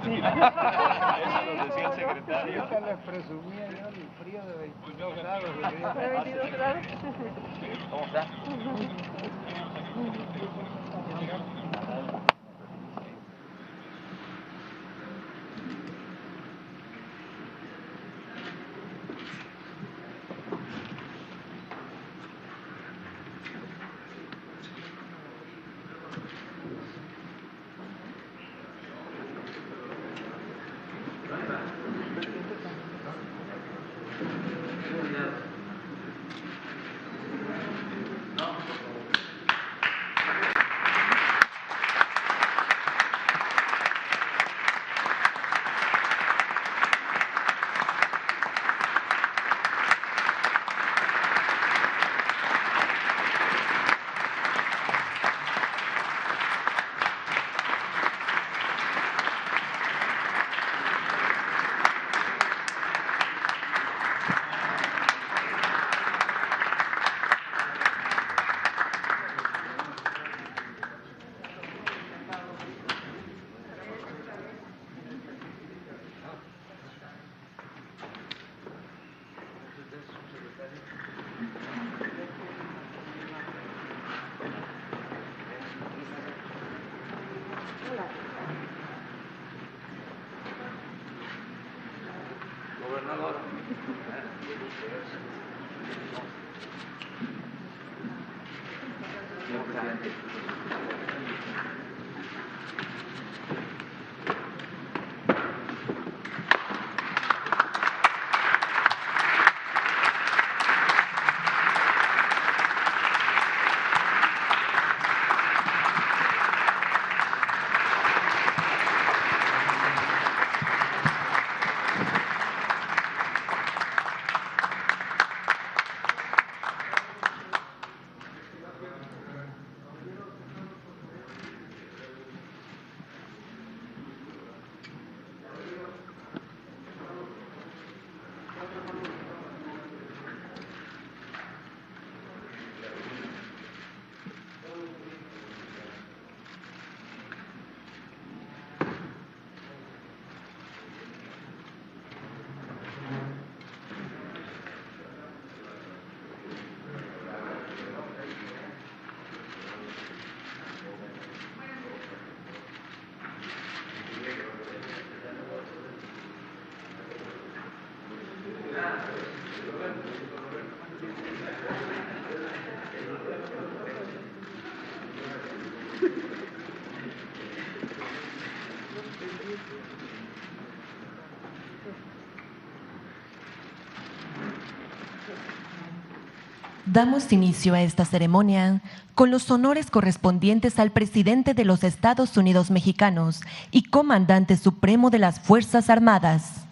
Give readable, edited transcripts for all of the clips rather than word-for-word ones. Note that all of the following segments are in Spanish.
Sí. Eso nos decía el secretario. Ahorita les presumía yo el frío de 22 grados. ¿De 22 grados? ¿Cómo está? Gobernador. Señor presidente. Damos inicio a esta ceremonia con los honores correspondientes al presidente de los Estados Unidos mexicanos y comandante supremo de las Fuerzas Armadas.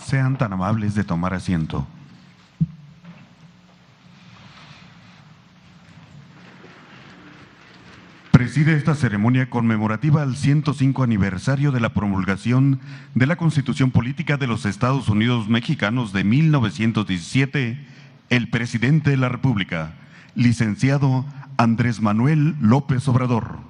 Sean tan amables de tomar asiento. Preside esta ceremonia conmemorativa al 105 aniversario de la promulgación de la Constitución Política de los Estados Unidos Mexicanos de 1917, el presidente de la República, licenciado Andrés Manuel López Obrador.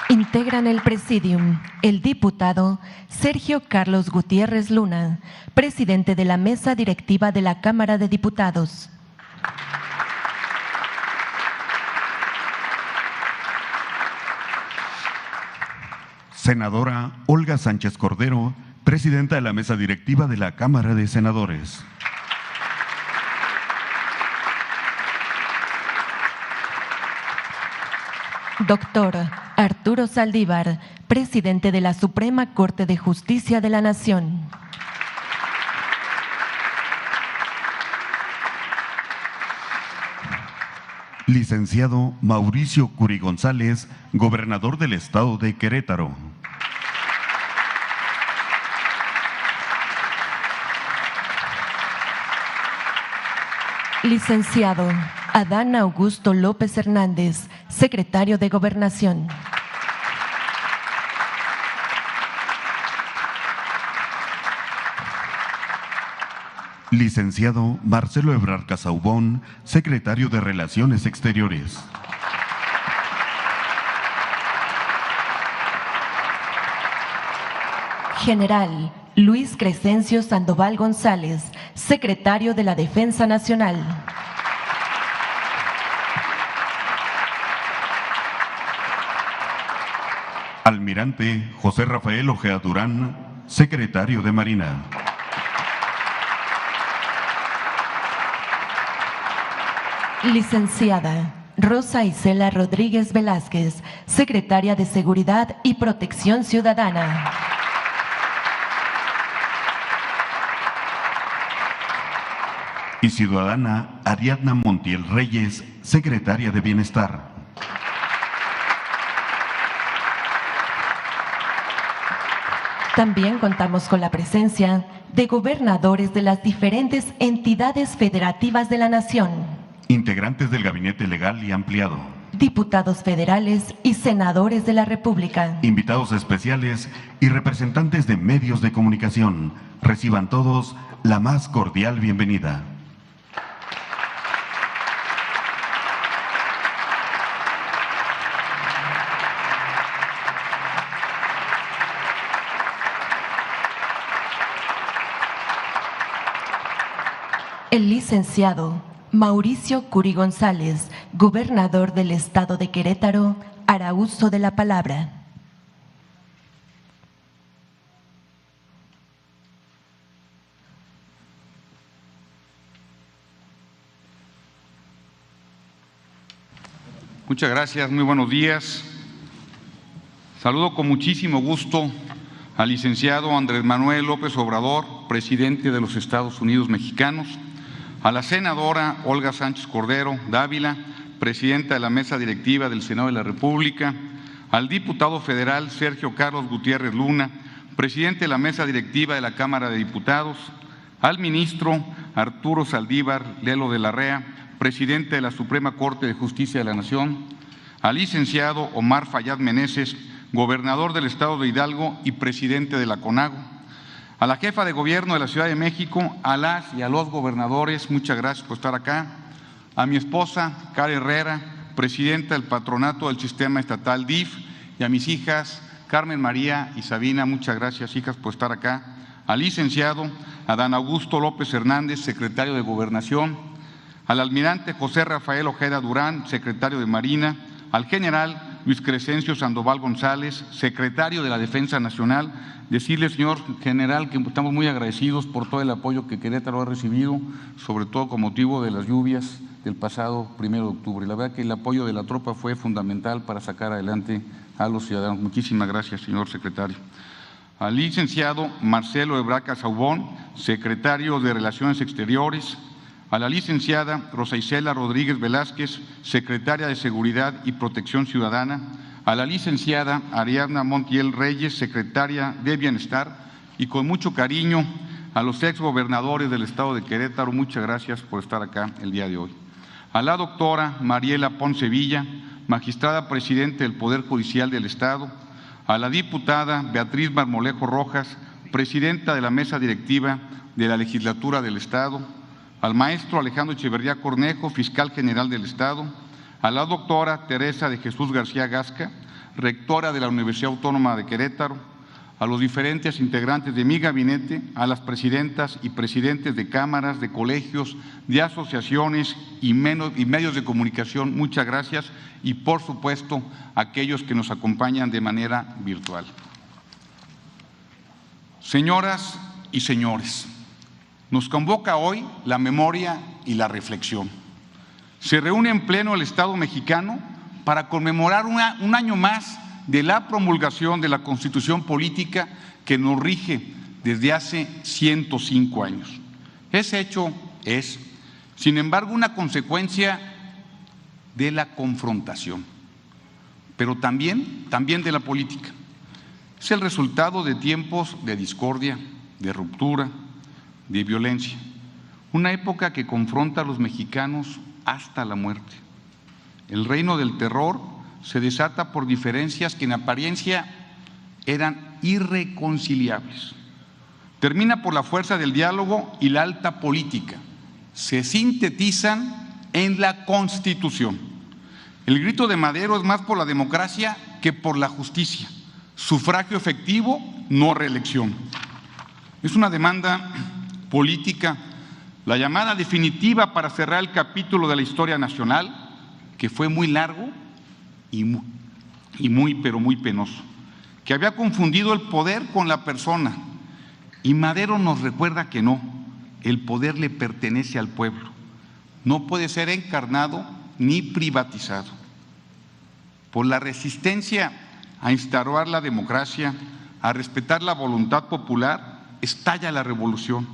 Integran el Presidium el diputado Sergio Carlos Gutiérrez Luna, presidente de la Mesa Directiva de la Cámara de Diputados. Senadora Olga Sánchez Cordero, presidenta de la Mesa Directiva de la Cámara de Senadores. Doctor Arturo Saldívar, presidente de la Suprema Corte de Justicia de la Nación. Licenciado Mauricio Curi González, gobernador del Estado de Querétaro. Licenciado Adán Augusto López Hernández, secretario de Gobernación. Licenciado Marcelo Ebrard Casaubón, secretario de Relaciones Exteriores. General Luis Crescencio Sandoval González, secretario de la Defensa Nacional. Almirante José Rafael Ojea Durán, secretario de Marina. Licenciada Rosa Isela Rodríguez Velázquez, secretaria de Seguridad y Protección Ciudadana. Y ciudadana Ariadna Montiel Reyes, secretaria de Bienestar. También contamos con la presencia de gobernadores de las diferentes entidades federativas de la nación, Integrantes del Gabinete Legal y Ampliado, diputados federales y senadores de la República, invitados especiales y representantes de medios de comunicación. Reciban todos la más cordial bienvenida. el licenciado Mauricio Curi González, gobernador del Estado de Querétaro, hará uso de la palabra. Muchas gracias, muy buenos días. Saludo con muchísimo gusto al licenciado Andrés Manuel López Obrador, presidente de los Estados Unidos Mexicanos, a la senadora Olga Sánchez Cordero Dávila, presidenta de la Mesa Directiva del Senado de la República, al diputado federal Sergio Carlos Gutiérrez Luna, presidente de la Mesa Directiva de la Cámara de Diputados, al ministro Arturo Saldívar Lelo de la Rea, presidente de la Suprema Corte de Justicia de la Nación, al licenciado Omar Fayad Meneses, gobernador del Estado de Hidalgo y presidente de la CONAGO, a la jefa de gobierno de la Ciudad de México, a las y a los gobernadores, muchas gracias por estar acá, a mi esposa, Cara Herrera, presidenta del patronato del Sistema Estatal DIF, y a mis hijas, Carmen María y Sabina, muchas gracias, hijas, por estar acá, al licenciado Adán Augusto López Hernández, secretario de Gobernación, al almirante José Rafael Ojeda Durán, secretario de Marina, al general Luis Crescencio Sandoval González, secretario de la Defensa Nacional. Decirle, señor general, que estamos muy agradecidos por todo el apoyo que Querétaro ha recibido, sobre todo con motivo de las lluvias del pasado 1 de octubre. La verdad que el apoyo de la tropa fue fundamental para sacar adelante a los ciudadanos. Muchísimas gracias, señor secretario. Al licenciado Marcelo Ebrard Casaubón, secretario de Relaciones Exteriores, a la licenciada Rosa Isela Rodríguez Velázquez, secretaria de Seguridad y Protección Ciudadana, a la licenciada Ariadna Montiel Reyes, secretaria de Bienestar, y con mucho cariño a los exgobernadores del Estado de Querétaro, muchas gracias por estar acá el día de hoy. A la doctora Mariela Ponce Villa, magistrada presidente del Poder Judicial del Estado, a la diputada Beatriz Marmolejo Rojas, presidenta de la mesa directiva de la Legislatura del Estado, al maestro Alejandro Echeverría Cornejo, fiscal general del Estado, a la doctora Teresa de Jesús García Gasca, rectora de la Universidad Autónoma de Querétaro, a los diferentes integrantes de mi gabinete, a las presidentas y presidentes de cámaras, de colegios, de asociaciones y medios de comunicación, muchas gracias, y por supuesto a aquellos que nos acompañan de manera virtual. Señoras y señores, nos convoca hoy la memoria y la reflexión. Se reúne en pleno el Estado mexicano para conmemorar un año más de la promulgación de la Constitución Política que nos rige desde hace 105 años. Ese hecho es, sin embargo, una consecuencia de la confrontación, pero también de la política. Es el resultado de tiempos de discordia, de ruptura, de violencia, una época que confronta a los mexicanos hasta la muerte. El reino del terror se desata por diferencias que en apariencia eran irreconciliables. Termina por la fuerza del diálogo y la alta política. Se sintetizan en la Constitución. El grito de Madero es más por la democracia que por la justicia. Sufragio efectivo, no reelección. Es una demanda política, la llamada definitiva para cerrar el capítulo de la historia nacional, que fue muy largo y muy penoso, que había confundido el poder con la persona. Y Madero nos recuerda que no, el poder le pertenece al pueblo, no puede ser encarnado ni privatizado. Por la resistencia a instaurar la democracia, a respetar la voluntad popular, estalla la revolución.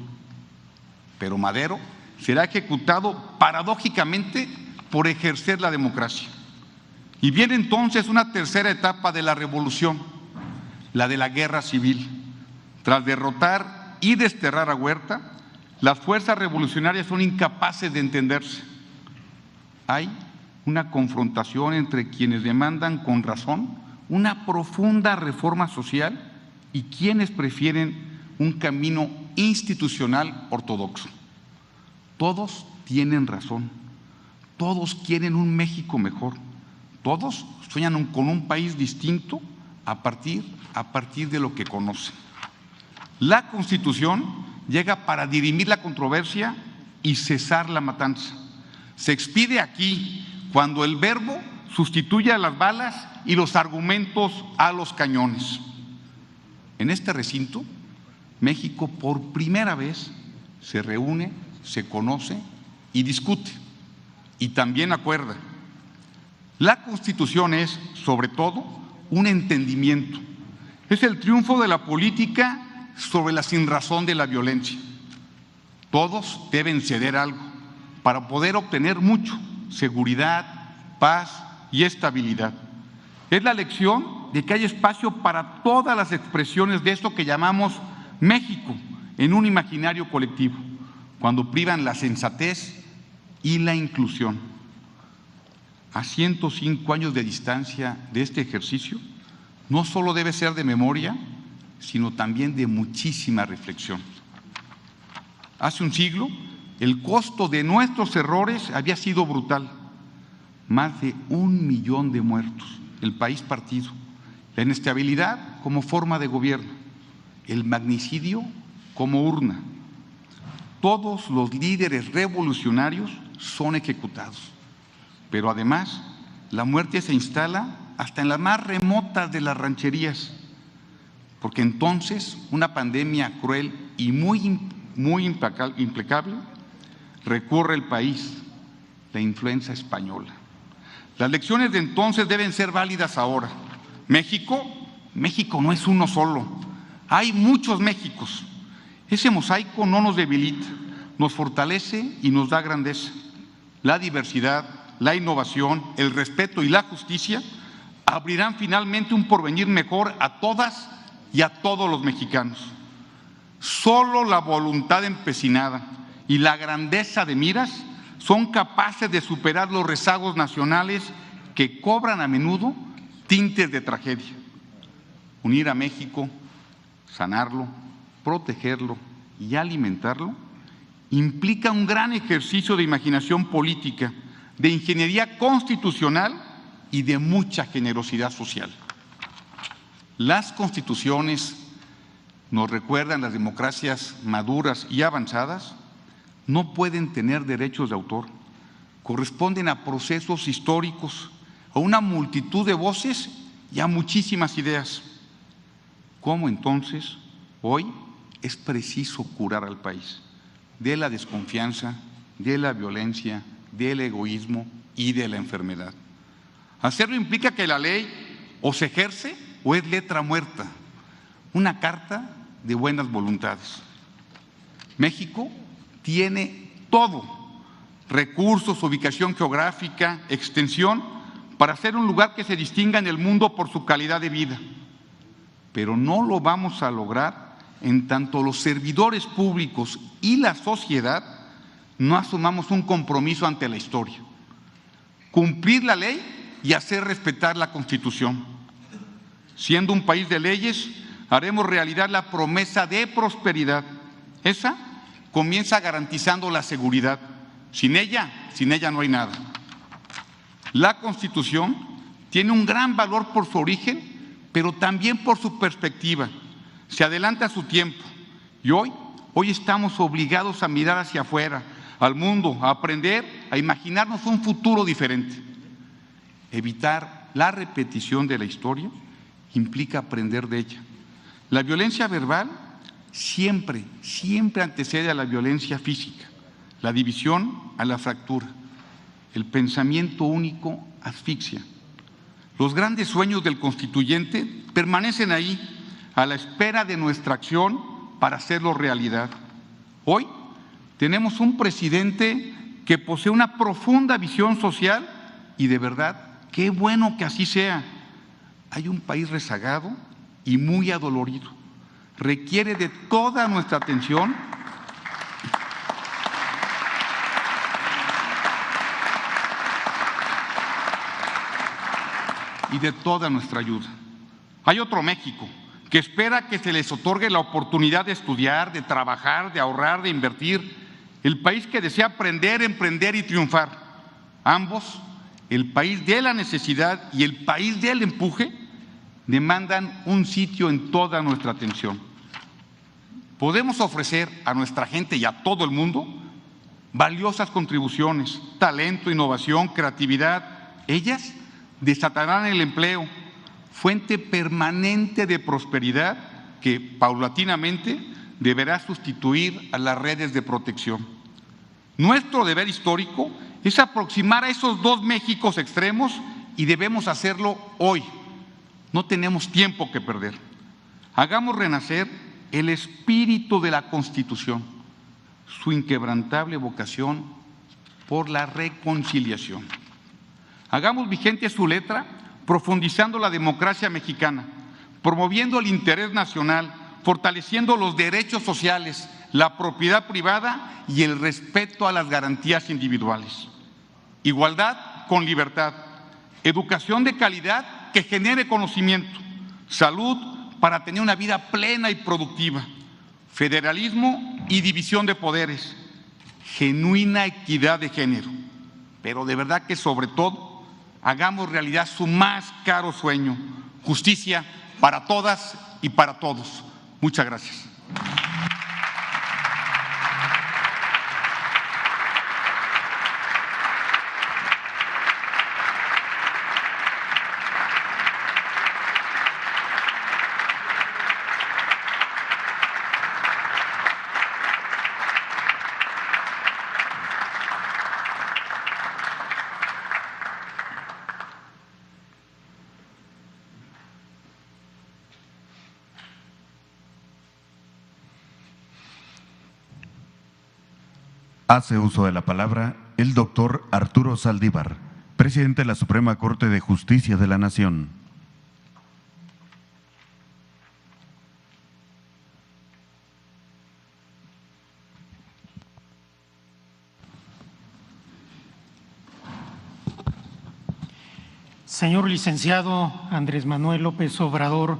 Pero Madero será ejecutado paradójicamente por ejercer la democracia. Y viene entonces una tercera etapa de la revolución, la de la guerra civil. Tras derrotar y desterrar a Huerta, las fuerzas revolucionarias son incapaces de entenderse. Hay una confrontación entre quienes demandan con razón una profunda reforma social y quienes prefieren un camino institucional ortodoxo. Todos tienen razón, todos quieren un México mejor. Todos sueñan con un país distinto a partir de lo que conocen. La Constitución llega para dirimir la controversia y cesar la matanza. Se expide aquí cuando el verbo sustituye a las balas y los argumentos a los cañones. En este recinto, México por primera vez se reúne, se conoce y discute, y también acuerda. La Constitución es, sobre todo, un entendimiento. Es el triunfo de la política sobre la sinrazón de la violencia. Todos deben ceder algo para poder obtener mucho: seguridad, paz y estabilidad. Es la lección de que hay espacio para todas las expresiones de esto que llamamos México en un imaginario colectivo, cuando privan la sensatez y la inclusión. A 105 años de distancia de este ejercicio, no solo debe ser de memoria, sino también de muchísima reflexión. Hace un siglo, el costo de nuestros errores había sido brutal. Más de 1 millón de muertos, el país partido, la inestabilidad como forma de gobierno, el magnicidio como urna. Todos los líderes revolucionarios son ejecutados. Pero además, la muerte se instala hasta en las más remotas de las rancherías, porque entonces una pandemia cruel y muy implacable recorre el país, la influenza española. Las lecciones de entonces deben ser válidas ahora. México no es uno solo, hay muchos Méxicos. Ese mosaico no nos debilita, nos fortalece y nos da grandeza. La diversidad, la innovación, el respeto y la justicia abrirán finalmente un porvenir mejor a todas y a todos los mexicanos. Solo la voluntad empecinada y la grandeza de miras son capaces de superar los rezagos nacionales que cobran a menudo tintes de tragedia. Unir a México, sanarlo, protegerlo y alimentarlo implica un gran ejercicio de imaginación política, de ingeniería constitucional y de mucha generosidad social. Las constituciones, nos recuerdan las democracias maduras y avanzadas, no pueden tener derechos de autor, corresponden a procesos históricos, a una multitud de voces y a muchísimas ideas. ¿Cómo entonces hoy es preciso curar al país de la desconfianza, de la violencia, del egoísmo y de la enfermedad? Hacerlo implica que la ley o se ejerce o es letra muerta, una carta de buenas voluntades. México tiene todo, recursos, ubicación geográfica, extensión, para ser un lugar que se distinga en el mundo por su calidad de vida. Pero no lo vamos a lograr en tanto los servidores públicos y la sociedad no asumamos un compromiso ante la historia: cumplir la ley y hacer respetar la Constitución. Siendo un país de leyes, haremos realidad la promesa de prosperidad. Esa comienza garantizando la seguridad. Sin ella no hay nada. La Constitución tiene un gran valor por su origen, pero también por su perspectiva. Se adelanta a su tiempo y hoy estamos obligados a mirar hacia afuera, al mundo, a aprender, a imaginarnos un futuro diferente. Evitar la repetición de la historia implica aprender de ella. La violencia verbal siempre antecede a la violencia física, la división a la fractura, el pensamiento único asfixia. Los grandes sueños del constituyente permanecen ahí, a la espera de nuestra acción para hacerlo realidad. Hoy tenemos un presidente que posee una profunda visión social y de verdad, qué bueno que así sea. Hay un país rezagado y muy adolorido. Requiere de toda nuestra atención y de toda nuestra ayuda. Hay otro México que espera que se les otorgue la oportunidad de estudiar, de trabajar, de ahorrar, de invertir. El país que desea aprender, emprender y triunfar. Ambos, el país de la necesidad y el país del empuje, demandan un sitio en toda nuestra atención. Podemos ofrecer a nuestra gente y a todo el mundo valiosas contribuciones, talento, innovación, creatividad. Ellas desatarán el empleo, fuente permanente de prosperidad que paulatinamente deberá sustituir a las redes de protección. Nuestro deber histórico es aproximar a esos dos Méxicos extremos y debemos hacerlo hoy. No tenemos tiempo que perder. Hagamos renacer el espíritu de la Constitución, su inquebrantable vocación por la reconciliación. Hagamos vigente su letra, profundizando la democracia mexicana, promoviendo el interés nacional, fortaleciendo los derechos sociales, la propiedad privada y el respeto a las garantías individuales. Igualdad con libertad, educación de calidad que genere conocimiento, salud para tener una vida plena y productiva, federalismo y división de poderes, genuina equidad de género, pero de verdad que sobre todo hagamos realidad su más caro sueño: justicia para todas y para todos. Muchas gracias. Hace uso de la palabra el doctor Arturo Saldívar, presidente de la Suprema Corte de Justicia de la Nación. Señor licenciado Andrés Manuel López Obrador,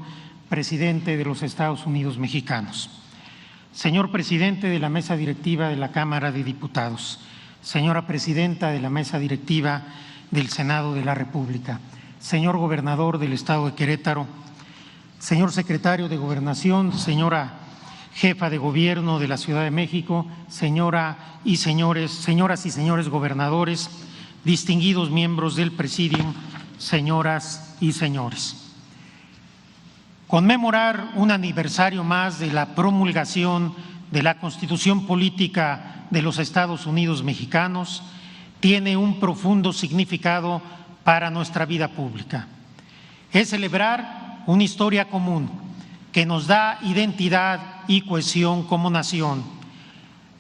presidente de los Estados Unidos Mexicanos. Señor presidente de la mesa directiva de la Cámara de Diputados, señora presidenta de la mesa directiva del Senado de la República, señor gobernador del Estado de Querétaro, señor secretario de Gobernación, señora jefa de gobierno de la Ciudad de México, señoras y señores gobernadores, distinguidos miembros del Presidium, señoras y señores. Conmemorar un aniversario más de la promulgación de la Constitución Política de los Estados Unidos Mexicanos tiene un profundo significado para nuestra vida pública. Es celebrar una historia común que nos da identidad y cohesión como nación.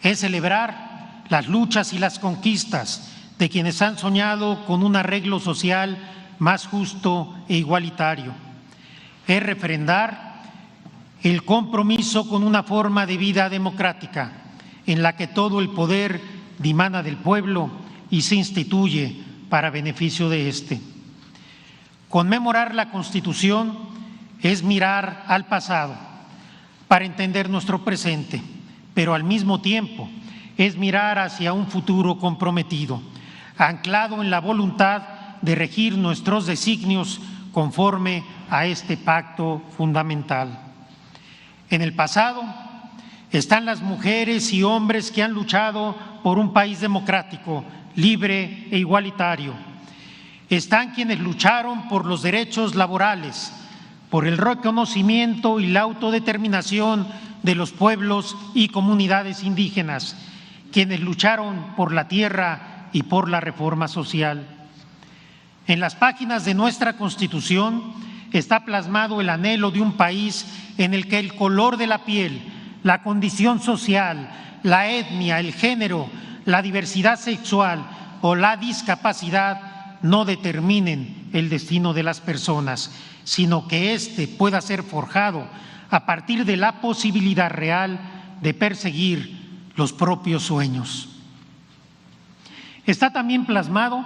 Es celebrar las luchas y las conquistas de quienes han soñado con un arreglo social más justo e igualitario. Es refrendar el compromiso con una forma de vida democrática en la que todo el poder dimana del pueblo y se instituye para beneficio de éste. Conmemorar la Constitución es mirar al pasado para entender nuestro presente, pero al mismo tiempo es mirar hacia un futuro comprometido, anclado en la voluntad de regir nuestros designios conforme a este pacto fundamental. En el pasado están las mujeres y hombres que han luchado por un país democrático, libre e igualitario. Están quienes lucharon por los derechos laborales, por el reconocimiento y la autodeterminación de los pueblos y comunidades indígenas, quienes lucharon por la tierra y por la reforma social. En las páginas de nuestra Constitución está plasmado el anhelo de un país en el que el color de la piel, la condición social, la etnia, el género, la diversidad sexual o la discapacidad no determinen el destino de las personas, sino que éste pueda ser forjado a partir de la posibilidad real de perseguir los propios sueños. Está también plasmado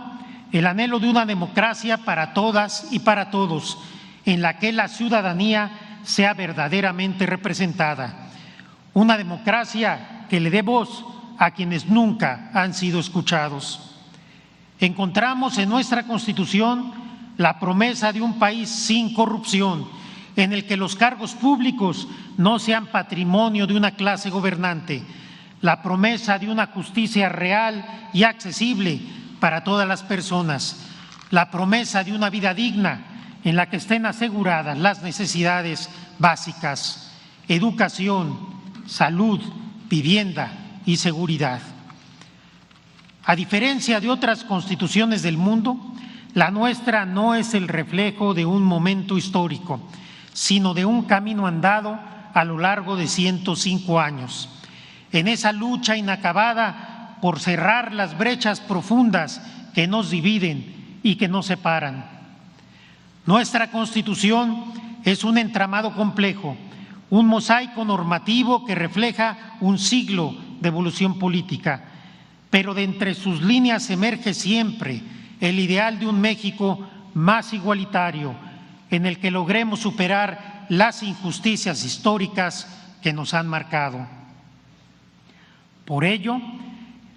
el anhelo de una democracia para todas y para todos, en la que la ciudadanía sea verdaderamente representada. Una democracia que le dé voz a quienes nunca han sido escuchados. Encontramos en nuestra Constitución la promesa de un país sin corrupción, en el que los cargos públicos no sean patrimonio de una clase gobernante, la promesa de una justicia real y accesible para todas las personas, la promesa de una vida digna en la que estén aseguradas las necesidades básicas, educación, salud, vivienda y seguridad. A diferencia de otras constituciones del mundo, la nuestra no es el reflejo de un momento histórico, sino de un camino andado a lo largo de 105 años. En esa lucha inacabada por cerrar las brechas profundas que nos dividen y que nos separan. Nuestra Constitución es un entramado complejo, un mosaico normativo que refleja un siglo de evolución política, pero de entre sus líneas emerge siempre el ideal de un México más igualitario, en el que logremos superar las injusticias históricas que nos han marcado. Por ello,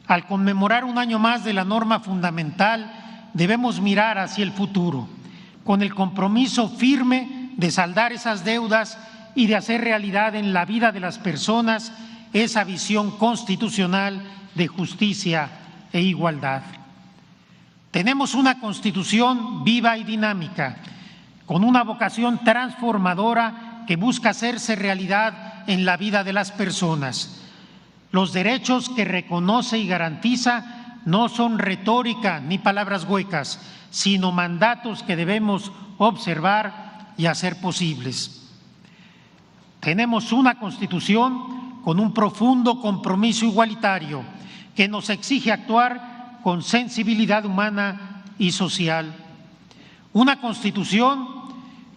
al conmemorar un año más de la norma fundamental, debemos mirar hacia el futuro, con el compromiso firme de saldar esas deudas y de hacer realidad en la vida de las personas esa visión constitucional de justicia e igualdad. Tenemos una Constitución viva y dinámica, con una vocación transformadora que busca hacerse realidad en la vida de las personas. Los derechos que reconoce y garantiza no son retórica ni palabras huecas, sino mandatos que debemos observar y hacer posibles. Tenemos una Constitución con un profundo compromiso igualitario que nos exige actuar con sensibilidad humana y social. Una Constitución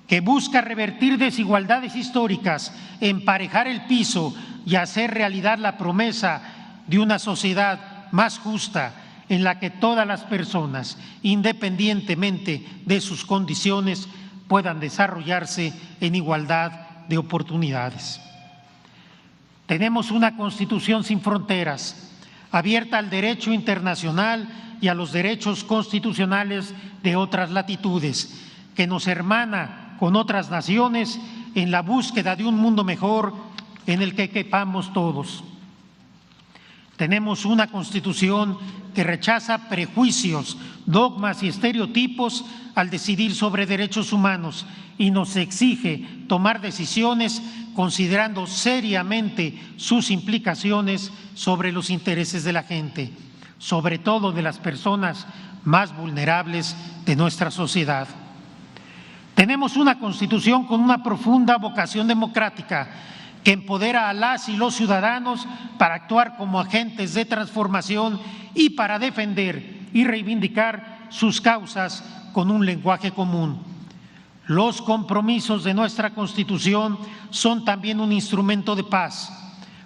que busca revertir desigualdades históricas, emparejar el piso y hacer realidad la promesa de una sociedad más justa en la que todas las personas, independientemente de sus condiciones, puedan desarrollarse en igualdad de oportunidades. Tenemos una Constitución sin fronteras, abierta al derecho internacional y a los derechos constitucionales de otras latitudes, que nos hermana con otras naciones en la búsqueda de un mundo mejor en el que quepamos todos. Tenemos una Constitución que rechaza prejuicios, dogmas y estereotipos al decidir sobre derechos humanos y nos exige tomar decisiones considerando seriamente sus implicaciones sobre los intereses de la gente, sobre todo de las personas más vulnerables de nuestra sociedad. Tenemos una Constitución con una profunda vocación democrática que empodera a las y los ciudadanos para actuar como agentes de transformación y para defender y reivindicar sus causas con un lenguaje común. Los compromisos de nuestra Constitución son también un instrumento de paz,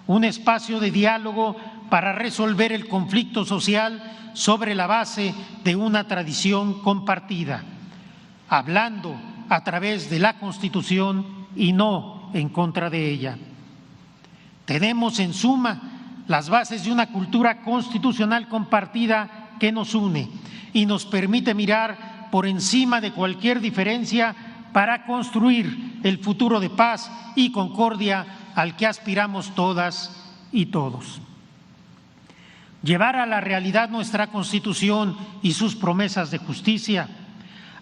un espacio de diálogo para resolver el conflicto social sobre la base de una tradición compartida, hablando a través de la Constitución y no en contra de ella. Tenemos en suma las bases de una cultura constitucional compartida que nos une y nos permite mirar por encima de cualquier diferencia para construir el futuro de paz y concordia al que aspiramos todas y todos. Llevar a la realidad nuestra Constitución y sus promesas de justicia,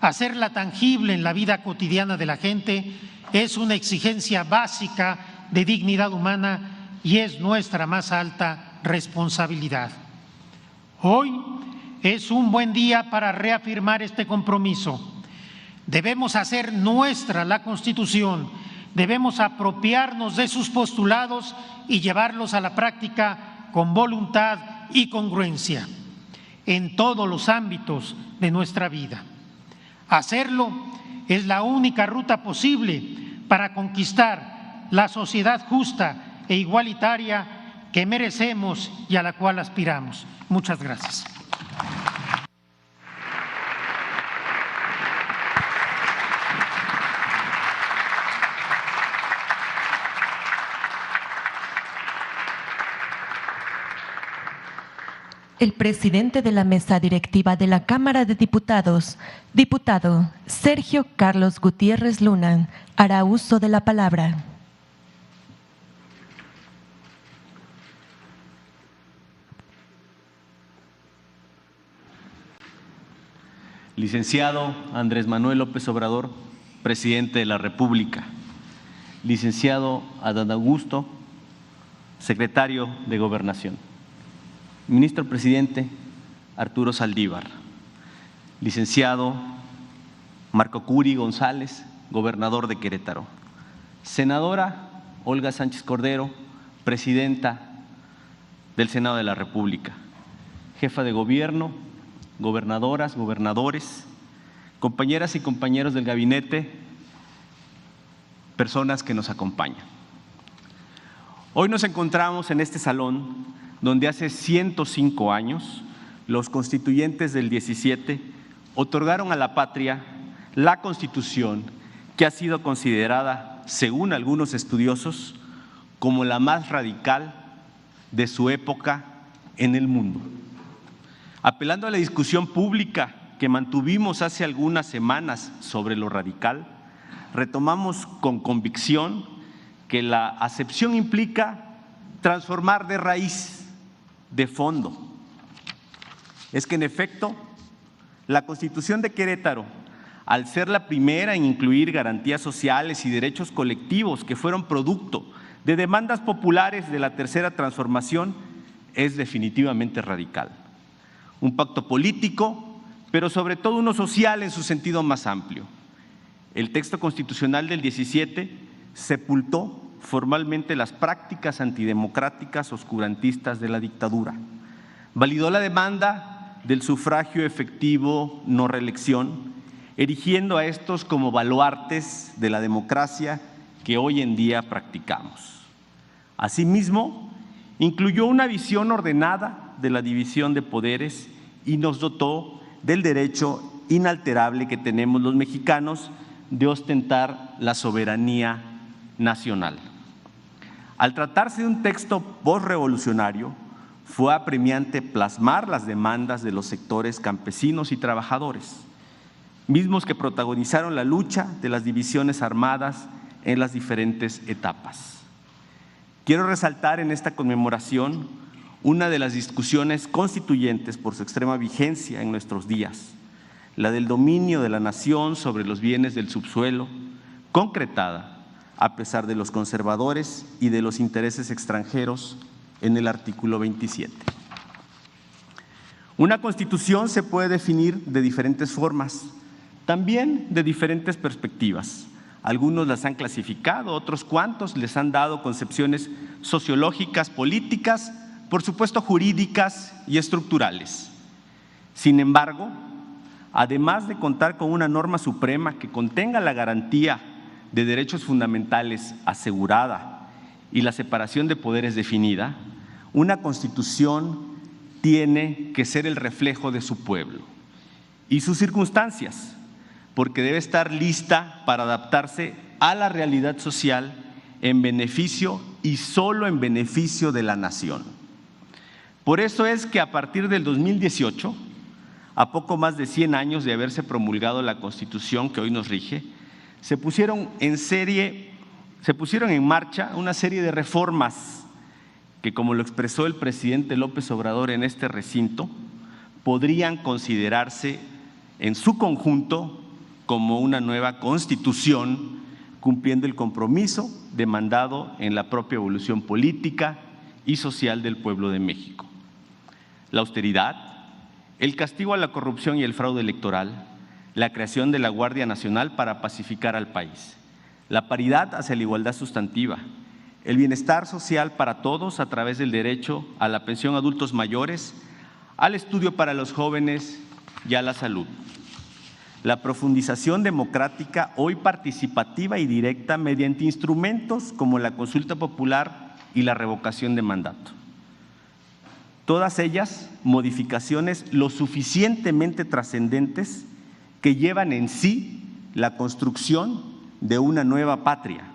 hacerla tangible en la vida cotidiana de la gente, es una exigencia básica de dignidad humana y es nuestra más alta responsabilidad. Hoy es un buen día para reafirmar este compromiso. Debemos hacer nuestra la Constitución, debemos apropiarnos de sus postulados y llevarlos a la práctica con voluntad y congruencia en todos los ámbitos de nuestra vida. Hacerlo es la única ruta posible para conquistar la sociedad justa e igualitaria que merecemos y a la cual aspiramos. Muchas gracias. El presidente de la mesa directiva de la Cámara de Diputados, diputado Sergio Carlos Gutiérrez Luna, hará uso de la palabra. Licenciado Andrés Manuel López Obrador, presidente de la República. Licenciado Adán Augusto, secretario de Gobernación. Ministro presidente Arturo Saldívar. Licenciado Marco Curi González, gobernador de Querétaro. Senadora Olga Sánchez Cordero, presidenta del Senado de la República. Jefa de gobierno, gobernadoras, gobernadores, compañeras y compañeros del gabinete, personas que nos acompañan. Hoy nos encontramos en este salón donde hace 105 años los constituyentes del 17 otorgaron a la patria la Constitución que ha sido considerada, según algunos estudiosos, como la más radical de su época en el mundo. Apelando a la discusión pública que mantuvimos hace algunas semanas sobre lo radical, retomamos con convicción que la acepción implica transformar de raíz, de fondo. Es que en efecto, la Constitución de Querétaro, al ser la primera en incluir garantías sociales y derechos colectivos que fueron producto de demandas populares de la tercera transformación, es definitivamente radical. Un pacto político, pero sobre todo uno social en su sentido más amplio. El texto constitucional del 17 sepultó formalmente las prácticas antidemocráticas oscurantistas de la dictadura. Validó la demanda del sufragio efectivo no reelección, erigiendo a estos como baluartes de la democracia que hoy en día practicamos. Asimismo, incluyó una visión ordenada de la división de poderes y nos dotó del derecho inalterable que tenemos los mexicanos de ostentar la soberanía nacional. Al tratarse de un texto postrevolucionario, fue apremiante plasmar las demandas de los sectores campesinos y trabajadores, mismos que protagonizaron la lucha de las divisiones armadas en las diferentes etapas. Quiero resaltar en esta conmemoración una de las discusiones constituyentes por su extrema vigencia en nuestros días, la del dominio de la nación sobre los bienes del subsuelo, concretada a pesar de los conservadores y de los intereses extranjeros en el artículo 27. Una constitución se puede definir de diferentes formas, también de diferentes perspectivas. Algunos las han clasificado, otros cuantos les han dado concepciones sociológicas, políticas, por supuesto jurídicas y estructurales. Sin embargo, además de contar con una norma suprema que contenga la garantía de derechos fundamentales asegurada y la separación de poderes definida, una constitución tiene que ser el reflejo de su pueblo y sus circunstancias, porque debe estar lista para adaptarse a la realidad social en beneficio y solo en beneficio de la nación. Por eso es que a partir del 2018, a poco más de 100 años de haberse promulgado la Constitución que hoy nos rige, se pusieron en marcha una serie de reformas que, como lo expresó el presidente López Obrador en este recinto, podrían considerarse en su conjunto como una nueva Constitución, cumpliendo el compromiso demandado en la propia evolución política y social del pueblo de México. La austeridad, el castigo a la corrupción y el fraude electoral, la creación de la Guardia Nacional para pacificar al país, la paridad hacia la igualdad sustantiva, el bienestar social para todos a través del derecho a la pensión a adultos mayores, al estudio para los jóvenes y a la salud. La profundización democrática, hoy participativa y directa mediante instrumentos como la consulta popular y la revocación de mandato. Todas ellas modificaciones lo suficientemente trascendentes que llevan en sí la construcción de una nueva patria.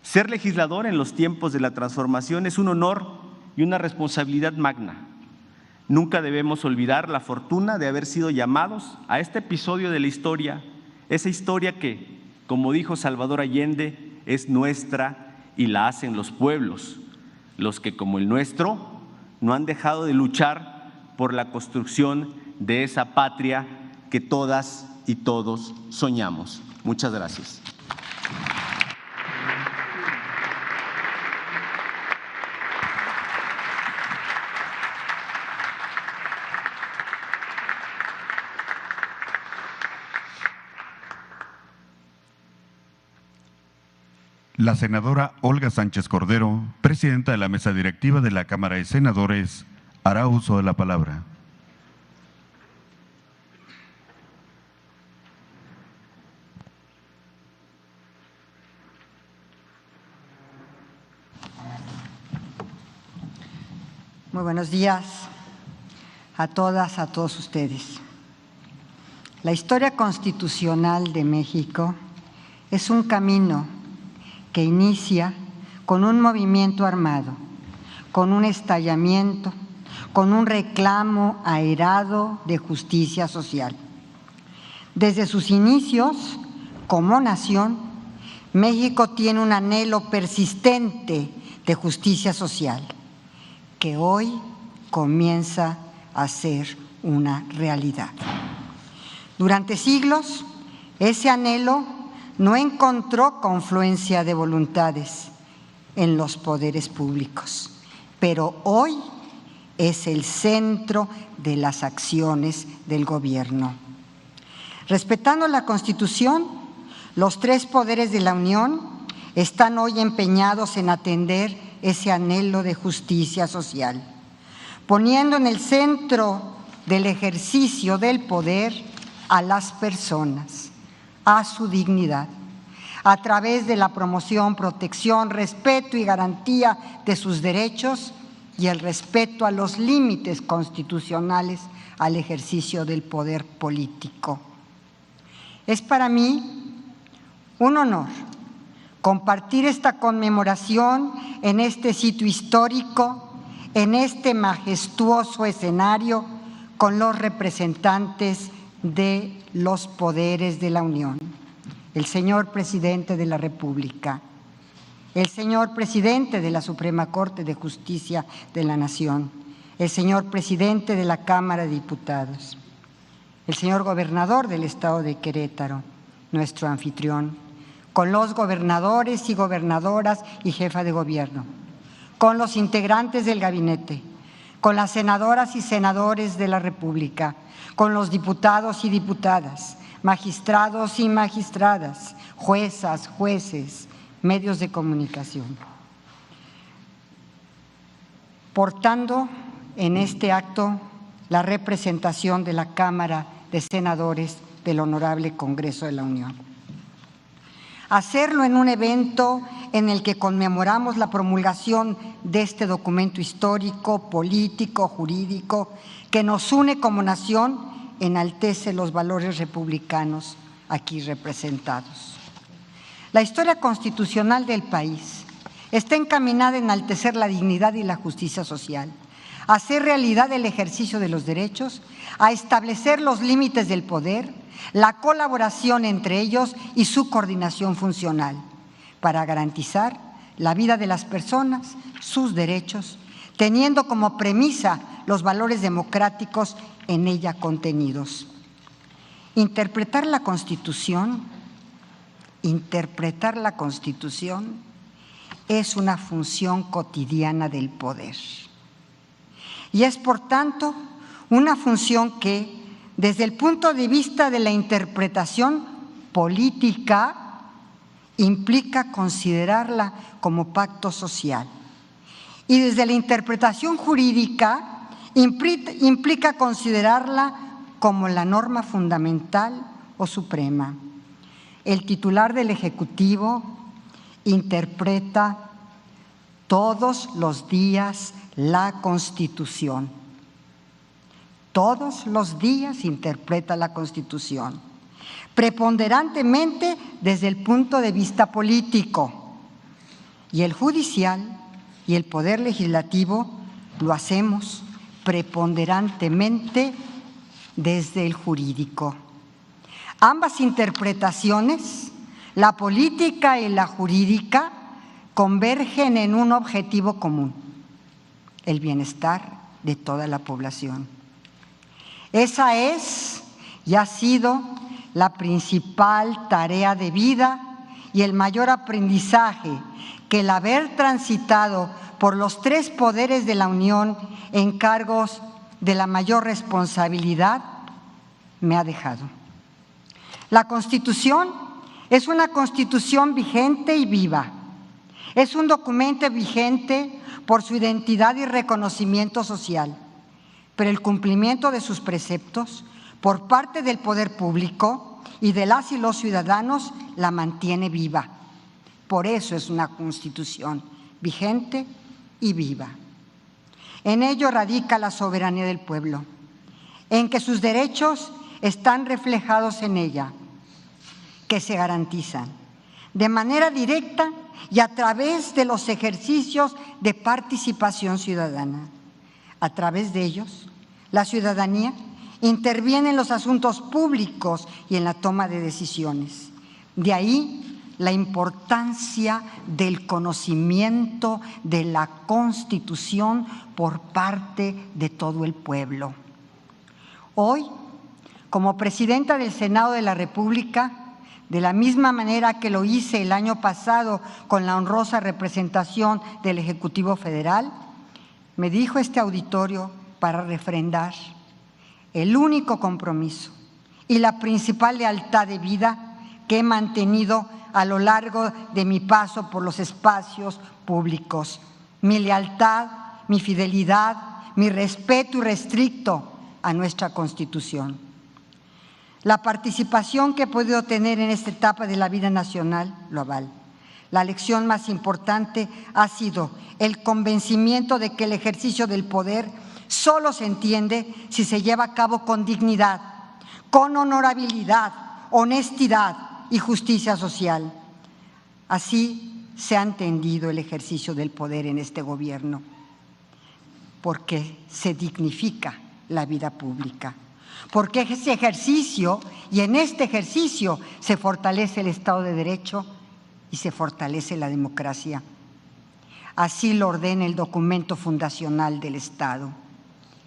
Ser legislador en los tiempos de la transformación es un honor y una responsabilidad magna. Nunca debemos olvidar la fortuna de haber sido llamados a este episodio de la historia, esa historia que, como dijo Salvador Allende, es nuestra y la hacen los pueblos, los que, como el nuestro, no han dejado de luchar por la construcción de esa patria que todas y todos soñamos. Muchas gracias. La senadora Olga Sánchez Cordero, presidenta de la mesa directiva de la Cámara de Senadores, hará uso de la palabra. Muy buenos días a todas, a todos ustedes. La historia constitucional de México es un camino que inicia con un movimiento armado, con un estallamiento, con un reclamo airado de justicia social. Desde sus inicios, como nación, México tiene un anhelo persistente de justicia social, que hoy comienza a ser una realidad. Durante siglos, ese anhelo no encontró confluencia de voluntades en los poderes públicos, pero hoy es el centro de las acciones del gobierno. Respetando la Constitución, los tres poderes de la Unión están hoy empeñados en atender ese anhelo de justicia social, poniendo en el centro del ejercicio del poder a las personas, a su dignidad, a través de la promoción, protección, respeto y garantía de sus derechos y el respeto a los límites constitucionales al ejercicio del poder político. Es para mí un honor compartir esta conmemoración en este sitio histórico, en este majestuoso escenario, con los representantes de los poderes de la Unión, el señor Presidente de la República, el señor Presidente de la Suprema Corte de Justicia de la Nación, el señor Presidente de la Cámara de Diputados, el señor Gobernador del Estado de Querétaro, nuestro anfitrión, con los gobernadores y gobernadoras y jefa de gobierno, con los integrantes del gabinete, con las senadoras y senadores de la República, con los diputados y diputadas, magistrados y magistradas, juezas, jueces, medios de comunicación. Portando en este acto la representación de la Cámara de Senadores del Honorable Congreso de la Unión. Hacerlo en un evento en el que conmemoramos la promulgación de este documento histórico, político, jurídico, que nos une como nación, enaltece los valores republicanos aquí representados. La historia constitucional del país está encaminada a enaltecer la dignidad y la justicia social, a hacer realidad el ejercicio de los derechos, a establecer los límites del poder, la colaboración entre ellos y su coordinación funcional, para garantizar la vida de las personas, sus derechos, teniendo como premisa los valores democráticos en ella contenidos. Interpretar la Constitución es una función cotidiana del poder. Y es, por tanto, una función que, desde el punto de vista de la interpretación política, implica considerarla como pacto social. Y desde la interpretación jurídica, implica considerarla como la norma fundamental o suprema. El titular del Ejecutivo interpreta todos los días la Constitución. Todos los días interpreta la Constitución, preponderantemente desde el punto de vista político, y el judicial y el poder legislativo lo hacemos preponderantemente desde el jurídico. Ambas interpretaciones, la política y la jurídica, convergen en un objetivo común: el bienestar de toda la población. Esa es y ha sido la principal tarea de vida y el mayor aprendizaje que el haber transitado por los tres poderes de la Unión en cargos de la mayor responsabilidad me ha dejado. La Constitución es una Constitución vigente y viva. Es un documento vigente por su identidad y reconocimiento social, pero el cumplimiento de sus preceptos por parte del poder público y de las y los ciudadanos la mantiene viva. Por eso es una Constitución vigente y viva. En ello radica la soberanía del pueblo, en que sus derechos están reflejados en ella, que se garantizan de manera directa y a través de los ejercicios de participación ciudadana. A través de ellos, la ciudadanía interviene en los asuntos públicos y en la toma de decisiones. De ahí la importancia del conocimiento de la Constitución por parte de todo el pueblo. Hoy, como presidenta del Senado de la República, de la misma manera que lo hice el año pasado con la honrosa representación del Ejecutivo Federal, me dijo este auditorio para refrendar el único compromiso y la principal lealtad de vida que he mantenido a lo largo de mi paso por los espacios públicos: mi lealtad, mi fidelidad, mi respeto irrestricto a nuestra Constitución. La participación que he podido tener en esta etapa de la vida nacional lo avala. La lección más importante ha sido el convencimiento de que el ejercicio del poder solo se entiende si se lleva a cabo con dignidad, con honorabilidad, honestidad y justicia social. Así se ha entendido el ejercicio del poder en este gobierno, porque se dignifica la vida pública, porque ese ejercicio y en este ejercicio se fortalece el Estado de Derecho y se fortalece la democracia. Así lo ordena el documento fundacional del Estado,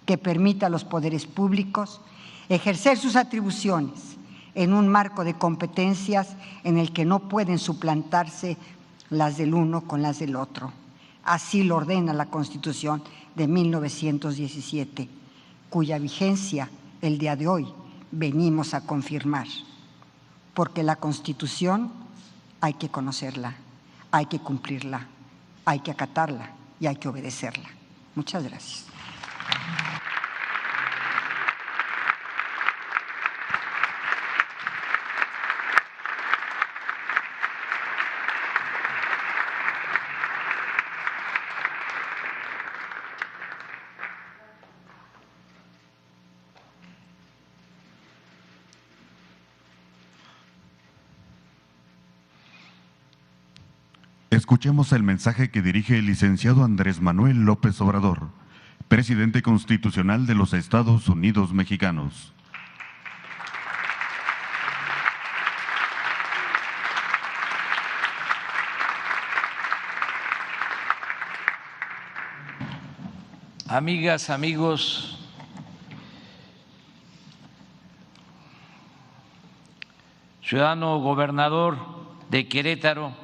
que permite a los poderes públicos ejercer sus atribuciones en un marco de competencias en el que no pueden suplantarse las del uno con las del otro. Así lo ordena la Constitución de 1917, cuya vigencia el día de hoy venimos a confirmar, porque la Constitución hay que conocerla, hay que cumplirla, hay que acatarla y hay que obedecerla. Muchas gracias. Escuchemos el mensaje que dirige el licenciado Andrés Manuel López Obrador, presidente constitucional de los Estados Unidos Mexicanos. Amigas, amigos, ciudadano gobernador de Querétaro,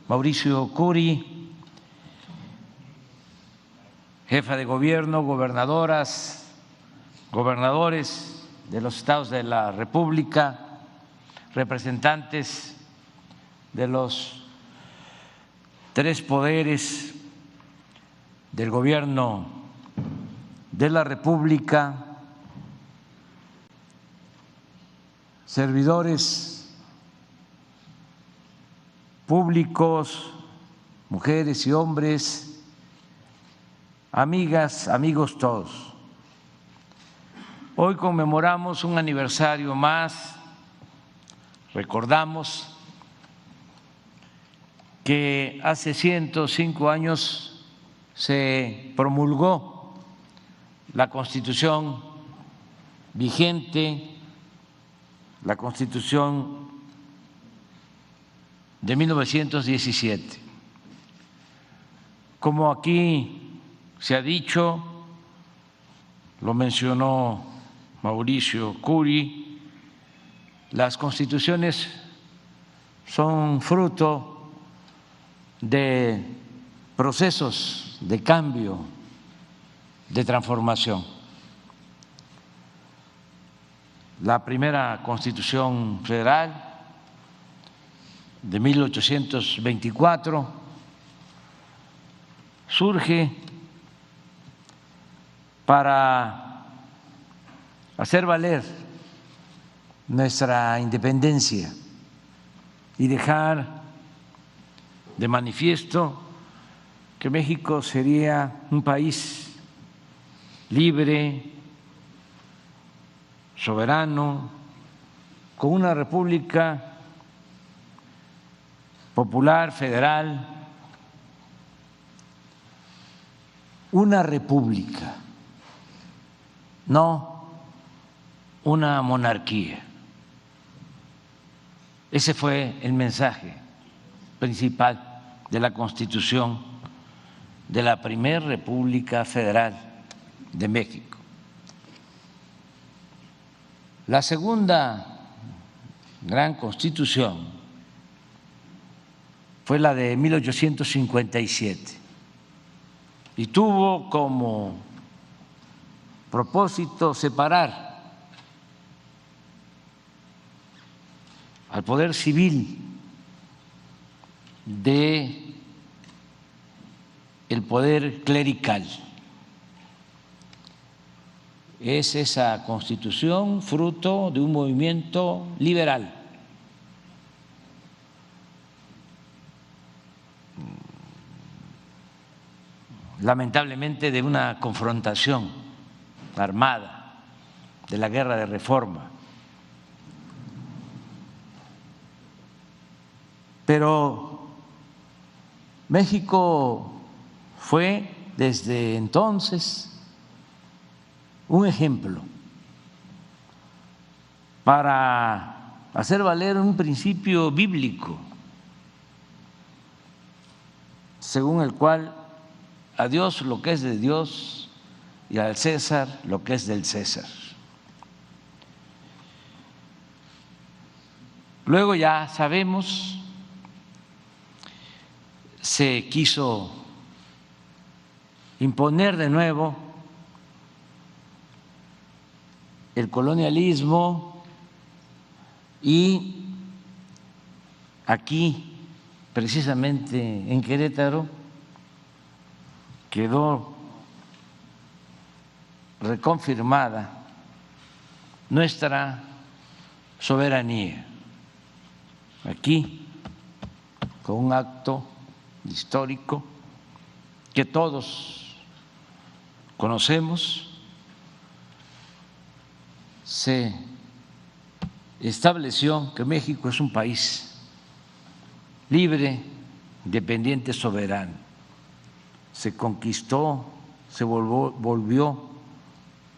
Mauricio Curi, jefa de gobierno, gobernadoras, gobernadores de los estados de la República, representantes de los tres poderes del gobierno de la República, servidores públicos, mujeres y hombres, amigas, amigos todos. Hoy conmemoramos un aniversario más, recordamos que hace 105 años se promulgó la Constitución vigente, la Constitución de 1917. Como aquí se ha dicho, lo mencionó Mauricio Curi, las constituciones son fruto de procesos de cambio, de transformación. La primera Constitución Federal de 1824 surge para hacer valer nuestra independencia y dejar de manifiesto que México sería un país libre, soberano, con una república popular, federal, una república, no una monarquía. Ese fue el mensaje principal de la Constitución de la Primera República Federal de México. La segunda gran Constitución fue la de 1857 y tuvo como propósito separar al poder civil de el poder clerical. es esa Constitución fruto de un movimiento liberal. Lamentablemente de una confrontación armada, de la guerra de reforma. Pero México fue desde entonces un ejemplo para hacer valer un principio bíblico según el cual a Dios lo que es de Dios y al César lo que es del César. Luego ya sabemos, se quiso imponer de nuevo el colonialismo y aquí, precisamente en Querétaro, quedó reconfirmada nuestra soberanía. Aquí, con un acto histórico que todos conocemos, se estableció que México es un país libre, independiente, soberano. Se conquistó, se volvió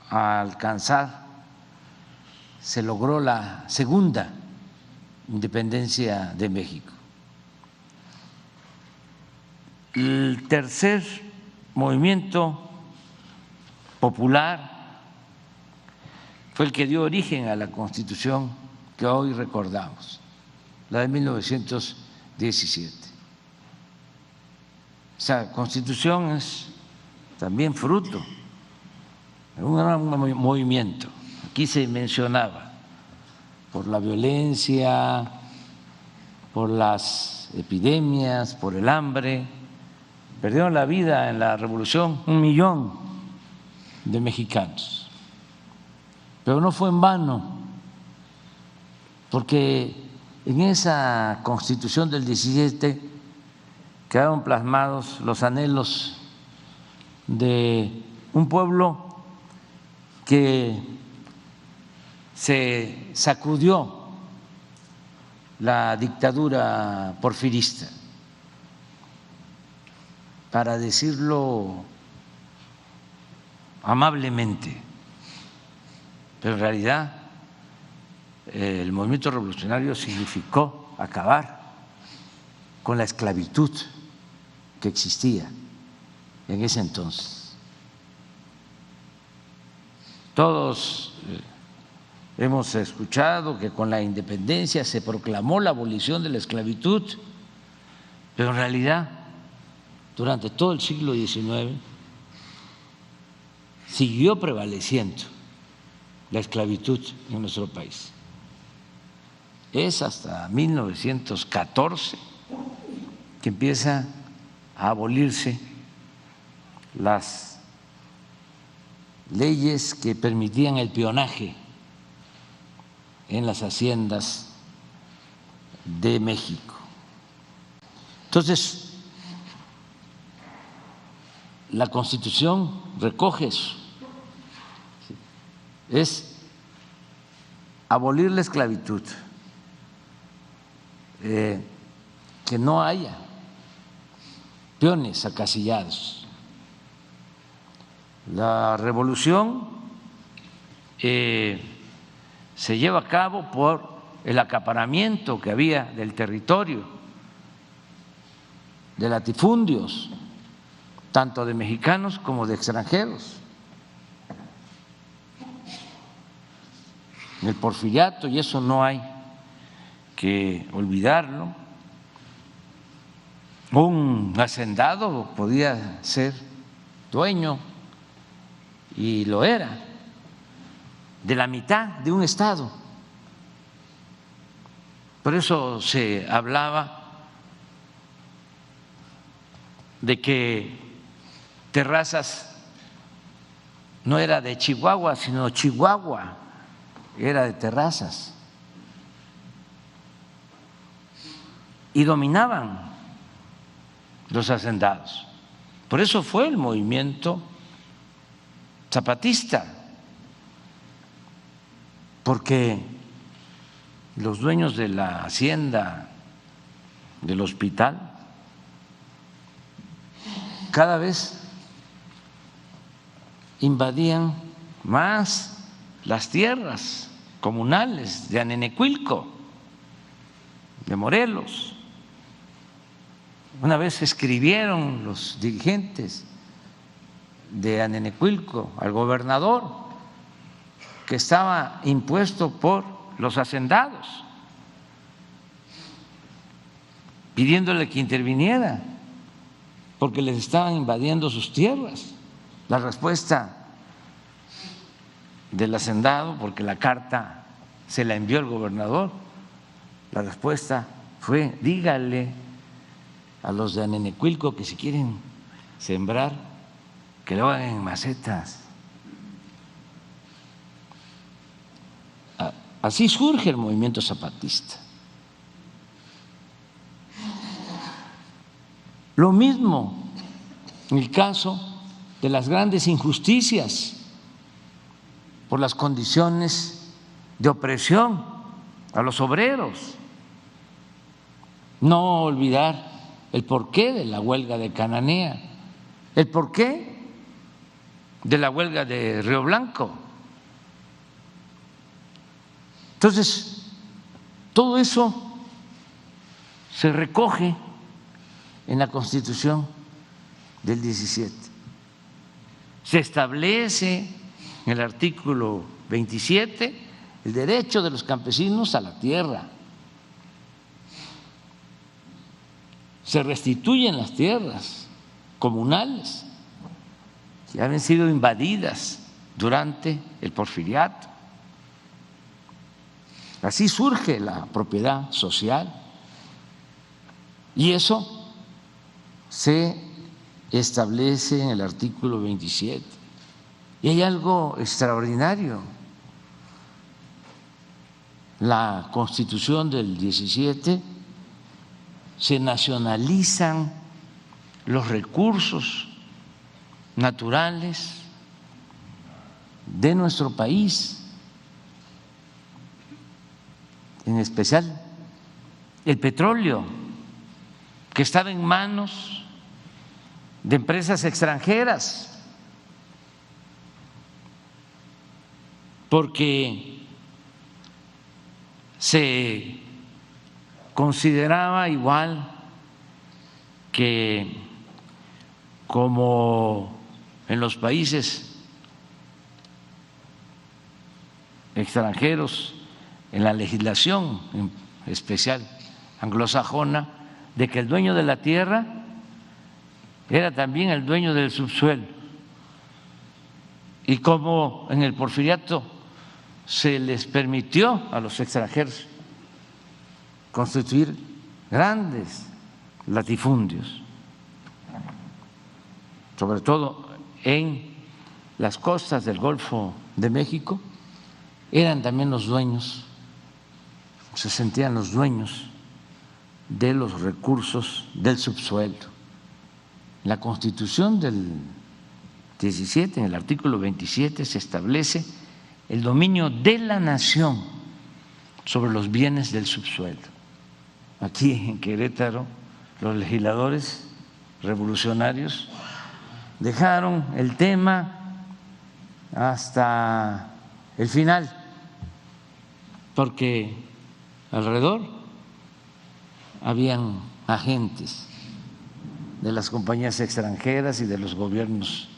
a alcanzar, se logró la segunda independencia de México. El tercer movimiento popular fue el que dio origen a la Constitución que hoy recordamos, la de 1917. Esa Constitución es también fruto de un gran movimiento. Aquí se mencionaba por la violencia, por las epidemias, por el hambre. Perdieron la vida en la revolución 1 millón de mexicanos. Pero no fue en vano, porque en esa Constitución del 17 quedaron plasmados los anhelos de un pueblo que se sacudió la dictadura porfirista, para decirlo amablemente, pero en realidad el movimiento revolucionario significó acabar con la esclavitud que existía en ese entonces. Todos hemos escuchado que con la independencia se proclamó la abolición de la esclavitud, pero en realidad durante todo el siglo XIX siguió prevaleciendo la esclavitud en nuestro país. Es hasta 1914 que empieza a abolirse las leyes que permitían el peonaje en las haciendas de México. Entonces, la Constitución recoge eso, es abolir la esclavitud, que no haya peones acasillados. La revolución se lleva a cabo por el acaparamiento que había del territorio, de latifundios, tanto de mexicanos como de extranjeros. El porfiriato, y eso no hay que olvidarlo, un hacendado podía ser dueño, y lo era, de la mitad de un estado. Por eso se hablaba de que Terrazas no era de Chihuahua, sino Chihuahua era de Terrazas. Y dominaban los hacendados. Por eso fue el movimiento zapatista, porque los dueños de la hacienda del hospital cada vez invadían más las tierras comunales de Anenecuilco, de Morelos. Una vez escribieron los dirigentes de Anenecuilco al gobernador que estaba impuesto por los hacendados, pidiéndole que interviniera porque les estaban invadiendo sus tierras. La respuesta del hacendado, porque la carta se la envió el gobernador, la respuesta fue: dígale a los de Anenecuilco que si quieren sembrar, que lo hagan en macetas. Así surge el movimiento zapatista. Lo mismo en el caso de las grandes injusticias por las condiciones de opresión a los obreros. No olvidar el porqué de la huelga de Cananea, el porqué de la huelga de Río Blanco. Entonces, todo eso se recoge en la Constitución del 17. Se establece en el artículo 27 el derecho de los campesinos a la tierra. Se restituyen las tierras comunales que habían sido invadidas durante el Porfiriato. Así surge la propiedad social y eso se establece en el artículo 27. Y hay algo extraordinario. La Constitución del 17 se nacionalizan los recursos naturales de nuestro país, en especial el petróleo, que estaba en manos de empresas extranjeras, porque se consideraba igual que como en los países extranjeros, en la legislación en especial anglosajona, de que el dueño de la tierra era también el dueño del subsuelo. Y como en el Porfiriato se les permitió a los extranjeros constituir grandes latifundios, sobre todo en las costas del Golfo de México, eran también los dueños, se sentían los dueños de los recursos del subsuelo. La Constitución del 17, en el artículo 27, se establece el dominio de la nación sobre los bienes del subsuelo. Aquí en Querétaro, los legisladores revolucionarios dejaron el tema hasta el final, porque alrededor habían agentes de las compañías extranjeras y de los gobiernos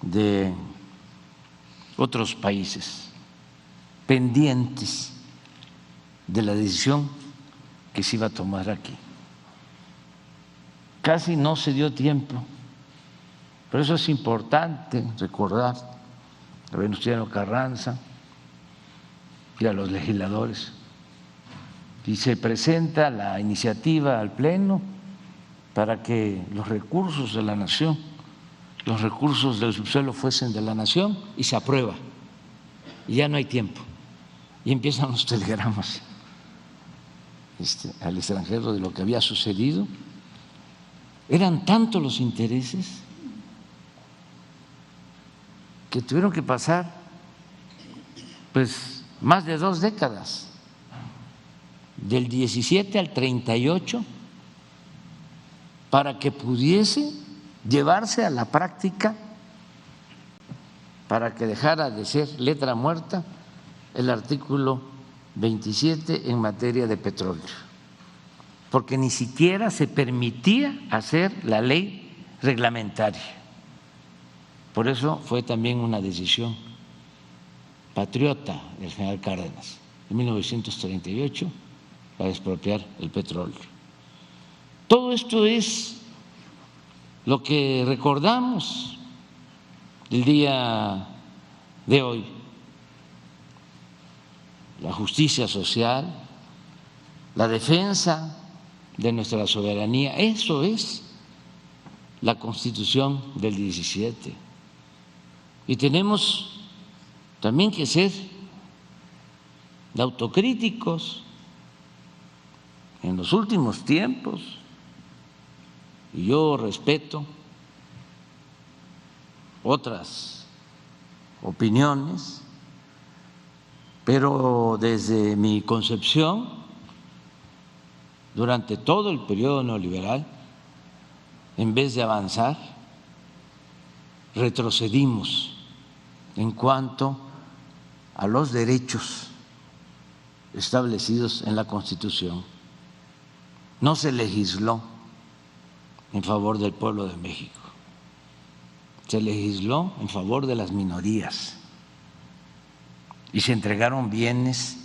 de otros países pendientes de la decisión que se iba a tomar aquí. Casi no se dio tiempo, por eso es importante recordar a Venustiano Carranza y a los legisladores. Y se presenta la iniciativa al Pleno para que los recursos de la nación, los recursos del subsuelo fuesen de la nación, y se aprueba. Y ya no hay tiempo. Y empiezan los telegramas al extranjero de lo que había sucedido. Eran tantos los intereses que tuvieron que pasar pues más de 2 décadas, del 17 al 38, para que pudiese llevarse a la práctica, para que dejara de ser letra muerta el artículo 27 en materia de petróleo, porque ni siquiera se permitía hacer la ley reglamentaria. Por eso fue también una decisión patriota del general Cárdenas en 1938 para expropiar el petróleo. Todo esto es lo que recordamos el día de hoy. La justicia social, la defensa de nuestra soberanía, eso es la Constitución del 17. Y tenemos también que ser autocríticos. En los últimos tiempos, y yo respeto otras opiniones, pero desde mi concepción, durante todo el periodo neoliberal, en vez de avanzar, retrocedimos en cuanto a los derechos establecidos en la Constitución. No se legisló en favor del pueblo de México, se legisló en favor de las minorías y se entregaron bienes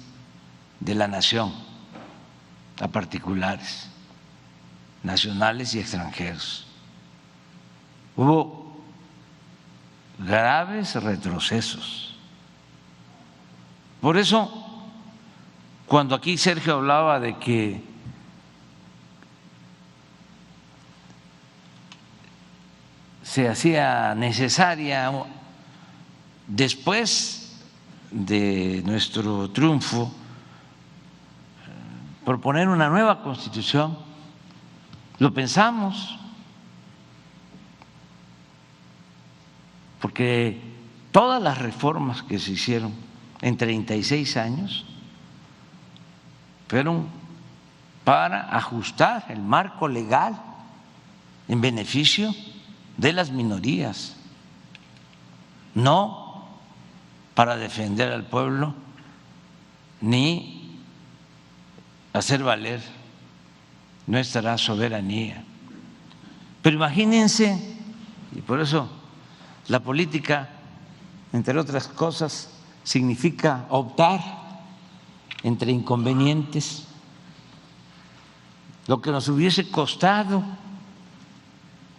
de la nación a particulares, nacionales y extranjeros. Hubo graves retrocesos. Por eso, cuando aquí Sergio hablaba de que se hacía necesaria después de nuestro triunfo proponer una nueva Constitución, lo pensamos, porque todas las reformas que se hicieron en 36 años fueron para ajustar el marco legal en beneficio de las minorías, no para defender al pueblo ni hacer valer nuestra soberanía. Pero imagínense, y por eso la política, entre otras cosas, significa optar entre inconvenientes, lo que nos hubiese costado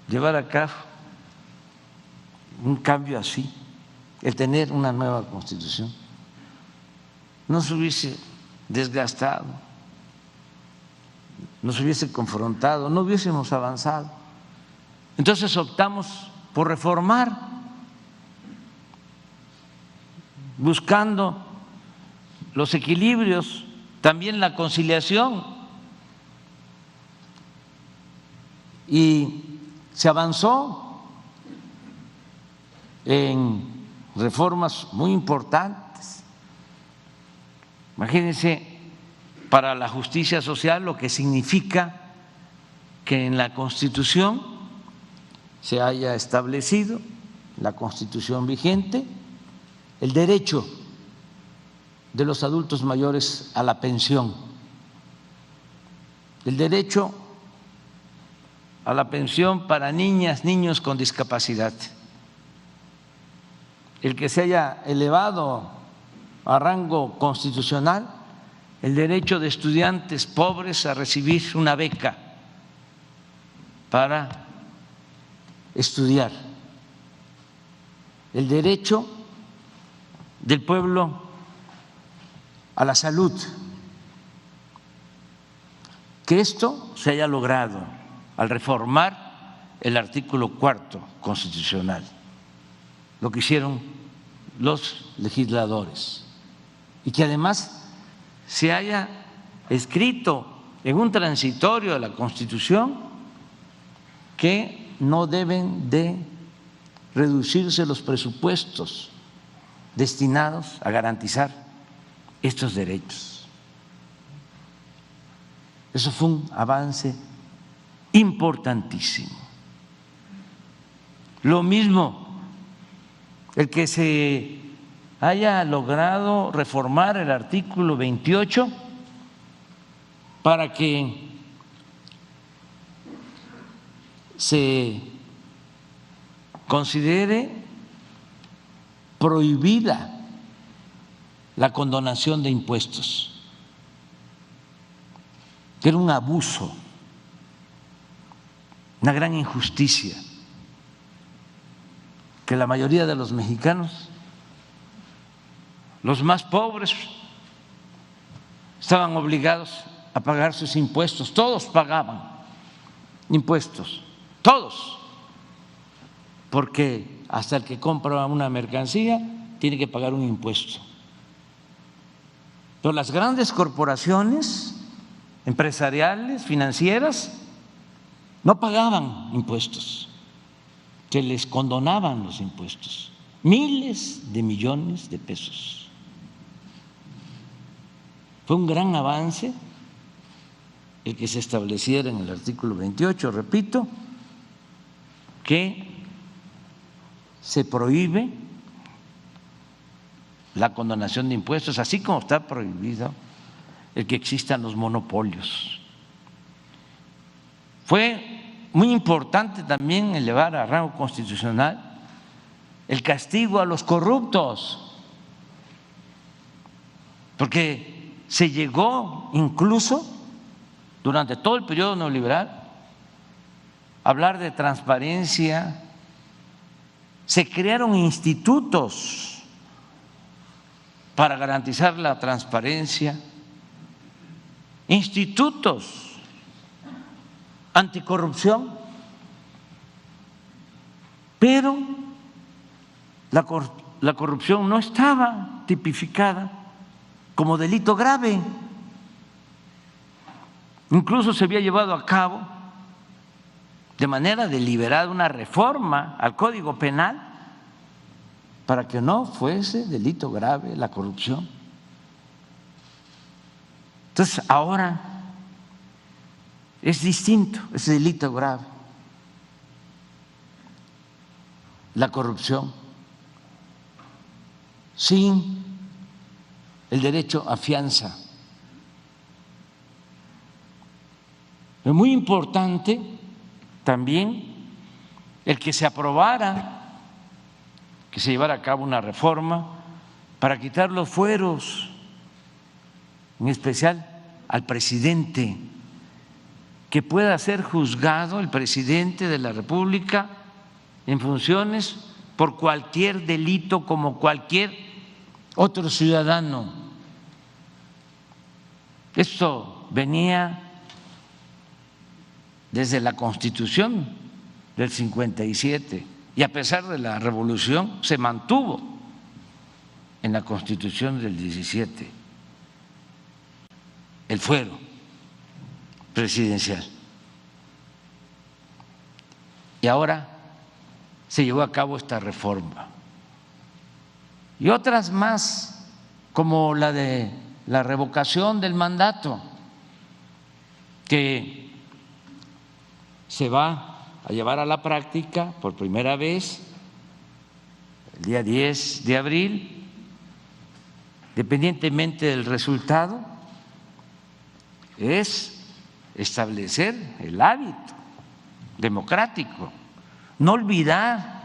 llevar a cabo un cambio así, el tener una nueva Constitución, no se hubiese desgastado, nos hubiese confrontado, no hubiésemos avanzado. Entonces optamos por reformar, buscando los equilibrios, también la conciliación, y se avanzó en reformas muy importantes. Imagínense, para la justicia social, lo que significa que en la Constitución se haya establecido, la Constitución vigente, el derecho de los adultos mayores a la pensión, el derecho a la pensión para niñas, niños con discapacidad, el que se haya elevado a rango constitucional el derecho de estudiantes pobres a recibir una beca para estudiar, el derecho del pueblo a la salud, que esto se haya logrado al reformar el artículo 4 constitucional, lo que hicieron los legisladores, y que además se haya escrito en un transitorio de la Constitución que no deben de reducirse los presupuestos destinados a garantizar estos derechos. Eso fue un avance importantísimo. Lo mismo, el que se haya logrado reformar el artículo 28 para que se considere prohibida la condonación de impuestos, que era un abuso, una gran injusticia, que la mayoría de los mexicanos, los más pobres, estaban obligados a pagar sus impuestos. Todos pagaban impuestos, todos, porque hasta el que compra una mercancía tiene que pagar un impuesto. Pero las grandes corporaciones empresariales, financieras, no pagaban impuestos, se les condonaban los impuestos, miles de millones de pesos. Fue un gran avance el que se estableciera en el artículo 28, repito, que se prohíbe la condonación de impuestos, así como está prohibido el que existan los monopolios. Fue muy importante también elevar a rango constitucional el castigo a los corruptos, porque se llegó incluso durante todo el periodo neoliberal a hablar de transparencia. Se crearon institutos para garantizar la transparencia, institutos anticorrupción, pero la corrupción no estaba tipificada como delito grave. Incluso se había llevado a cabo de manera deliberada una reforma al Código Penal para que no fuese delito grave la corrupción. Entonces, ahora es distinto, es delito grave la corrupción, sin el derecho a fianza. Es muy importante también el que se aprobara, que se llevara a cabo una reforma para quitar los fueros, en especial al presidente, que pueda ser juzgado el presidente de la República en funciones por cualquier delito como cualquier otro ciudadano. Esto venía desde la Constitución del 57 y a pesar de la revolución se mantuvo en la Constitución del 17 el fuero presidencial. Y ahora se llevó a cabo esta reforma y otras más, como la de la revocación del mandato, que se va a llevar a la práctica por primera vez el día 10 de abril, independientemente del resultado, es establecer el hábito democrático, no olvidar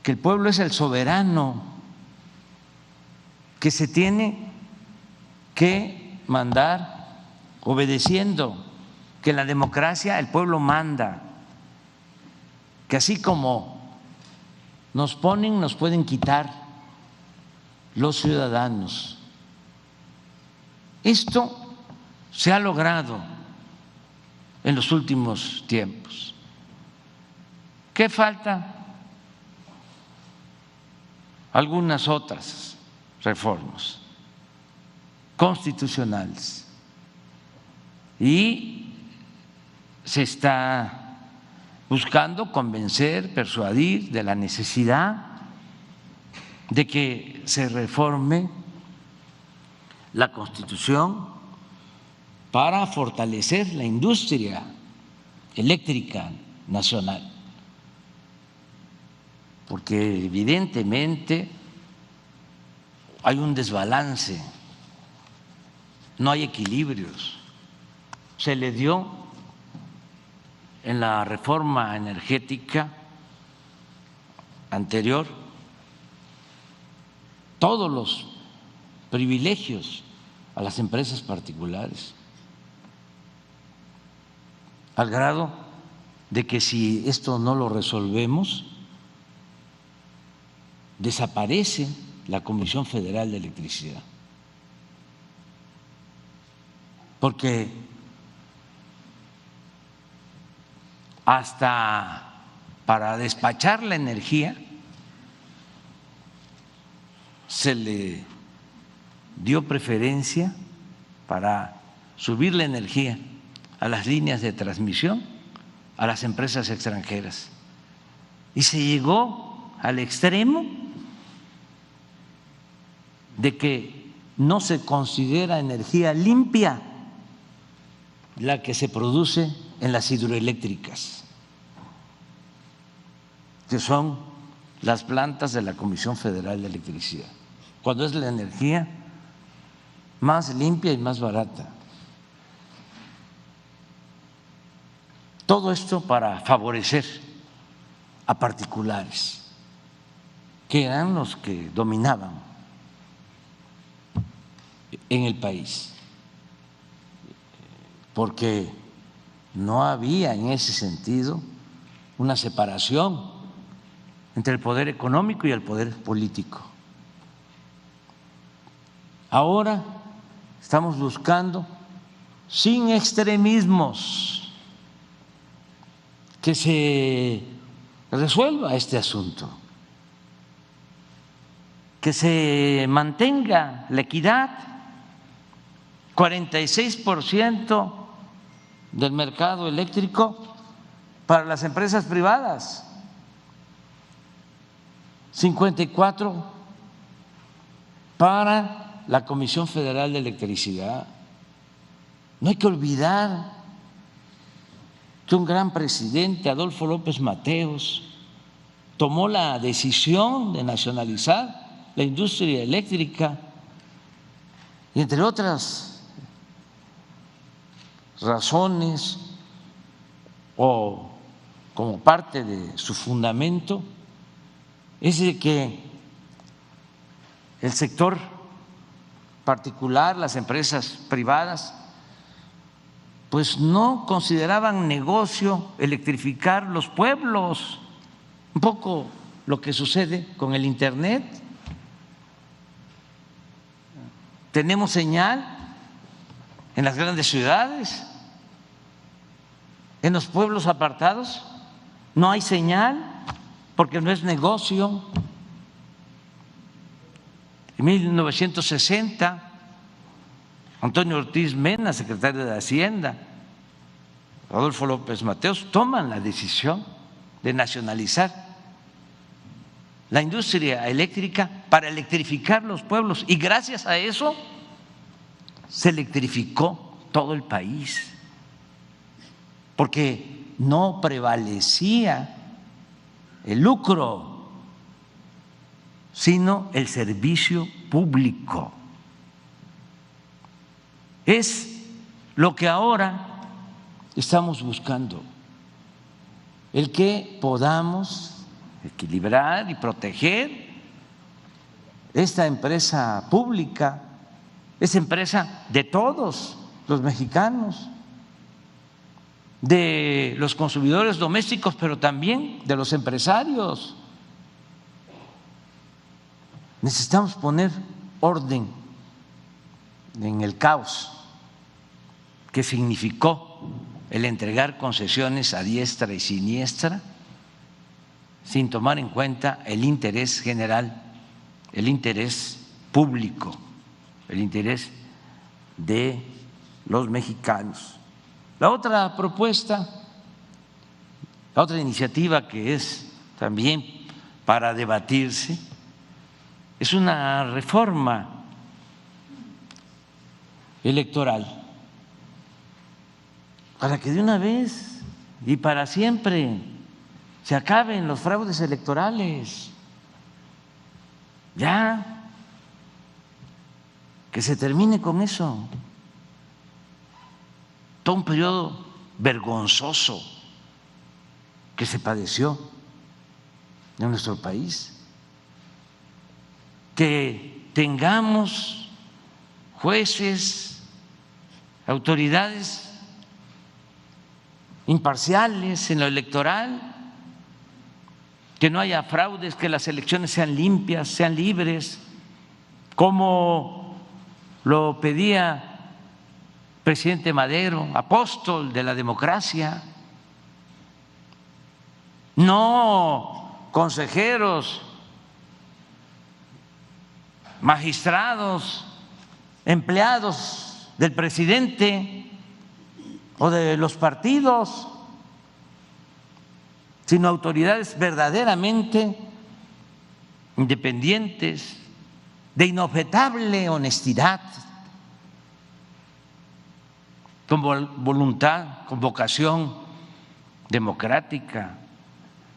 que el pueblo es el soberano, que se tiene que mandar obedeciendo, que en la democracia el pueblo manda, que así como nos ponen, nos pueden quitar los ciudadanos. Esto se ha logrado en los últimos tiempos. ¿Qué falta? Algunas otras reformas constitucionales. Y se está buscando convencer, persuadir de la necesidad de que se reforme la Constitución para fortalecer la industria eléctrica nacional, porque evidentemente hay un desbalance, no hay equilibrios. Se le dio en la reforma energética anterior todos los privilegios a las empresas particulares, al grado de que si esto no lo resolvemos, desaparece la Comisión Federal de Electricidad, porque hasta para despachar la energía se le dio preferencia para subir la energía a las líneas de transmisión a las empresas extranjeras, y se llegó al extremo de que no se considera energía limpia la que se produce en las hidroeléctricas, que son las plantas de la Comisión Federal de Electricidad, cuando es la energía más limpia y más barata. Todo esto para favorecer a particulares, que eran los que dominaban en el país, porque no había en ese sentido una separación entre el poder económico y el poder político. Ahora estamos buscando, sin extremismos, que se resuelva este asunto, que se mantenga la equidad. 46% del mercado eléctrico para las empresas privadas, 54% para la Comisión Federal de Electricidad. No hay que olvidar que un gran presidente, Adolfo López Mateos, tomó la decisión de nacionalizar la industria eléctrica, y entre otras razones, o como parte de su fundamento, es de que el sector particular, las empresas privadas, pues no consideraban negocio electrificar los pueblos, un poco lo que sucede con el Internet. Tenemos señal en las grandes ciudades, en los pueblos apartados no hay señal porque no es negocio. En 1960, Antonio Ortiz Mena, secretario de Hacienda, Adolfo López Mateos, toman la decisión de nacionalizar la industria eléctrica para electrificar los pueblos, y gracias a eso se electrificó todo el país, porque no prevalecía el lucro, sino el servicio público. Es lo que ahora estamos buscando, el que podamos equilibrar y proteger esta empresa pública. Es empresa de todos los mexicanos, de los consumidores domésticos, pero también de los empresarios. Necesitamos poner orden en el caos que significó el entregar concesiones a diestra y siniestra sin tomar en cuenta el interés general, el interés público, el interés de los mexicanos. La otra propuesta, la otra iniciativa que es también para debatirse, es una reforma electoral para que de una vez y para siempre se acaben los fraudes electorales. Ya, que se termine con eso. Todo un periodo vergonzoso que se padeció en nuestro país. Que tengamos jueces, autoridades imparciales en lo electoral, que no haya fraudes, que las elecciones sean limpias, sean libres, como lo pedía el presidente Madero, apóstol de la democracia. No consejeros, magistrados, empleados del presidente o de los partidos, sino autoridades verdaderamente independientes, de inobjetable honestidad, con voluntad, con vocación democrática.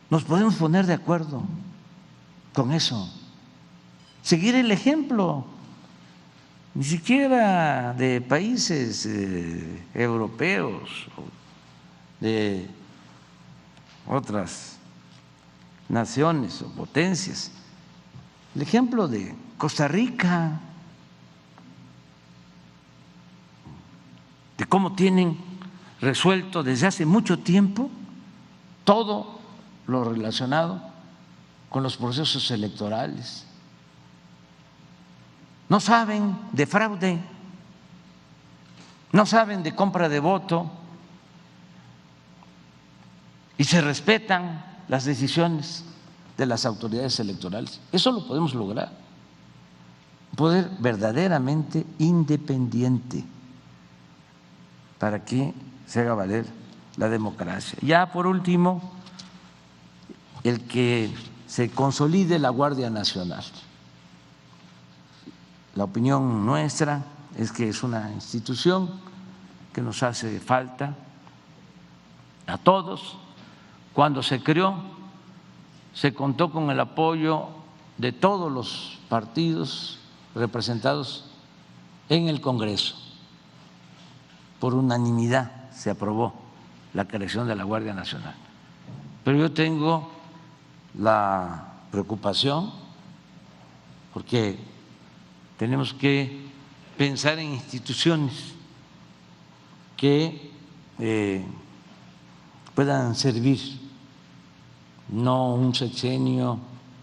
Nos podemos poner de acuerdo con eso, seguir el ejemplo, ni siquiera de países europeos o de otras naciones o potencias, el ejemplo de Costa Rica, de cómo tienen resuelto desde hace mucho tiempo todo lo relacionado con los procesos electorales. No saben de fraude, no saben de compra de voto y se respetan las decisiones de las autoridades electorales. Eso lo podemos lograr, un poder verdaderamente independiente para que se haga valer la democracia. Ya por último, el que se consolide la Guardia Nacional. La opinión nuestra es que es una institución que nos hace falta a todos. Cuando se creó, se contó con el apoyo de todos los partidos representados en el Congreso. Por unanimidad se aprobó la creación de la Guardia Nacional. Pero yo tengo la preocupación porque tenemos que pensar en instituciones que puedan servir no un sexenio,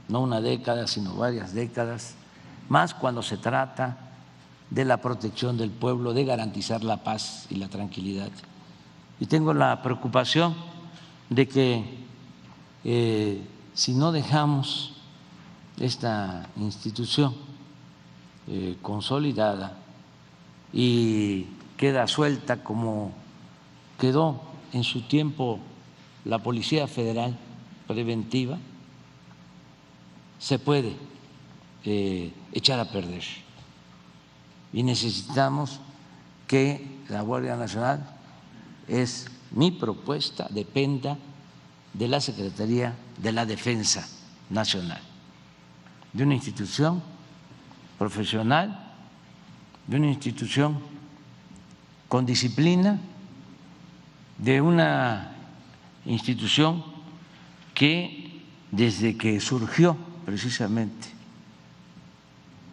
no una década, sino varias décadas, más cuando se trata de la protección del pueblo, de garantizar la paz y la tranquilidad. Y tengo la preocupación de que si no dejamos esta institución consolidada y queda suelta como quedó en su tiempo la Policía Federal preventiva, se puede echar a perder. Y necesitamos que la Guardia Nacional, es mi propuesta, dependa de la Secretaría de la Defensa Nacional, de una institución profesional, de una institución con disciplina, de una institución que desde que surgió precisamente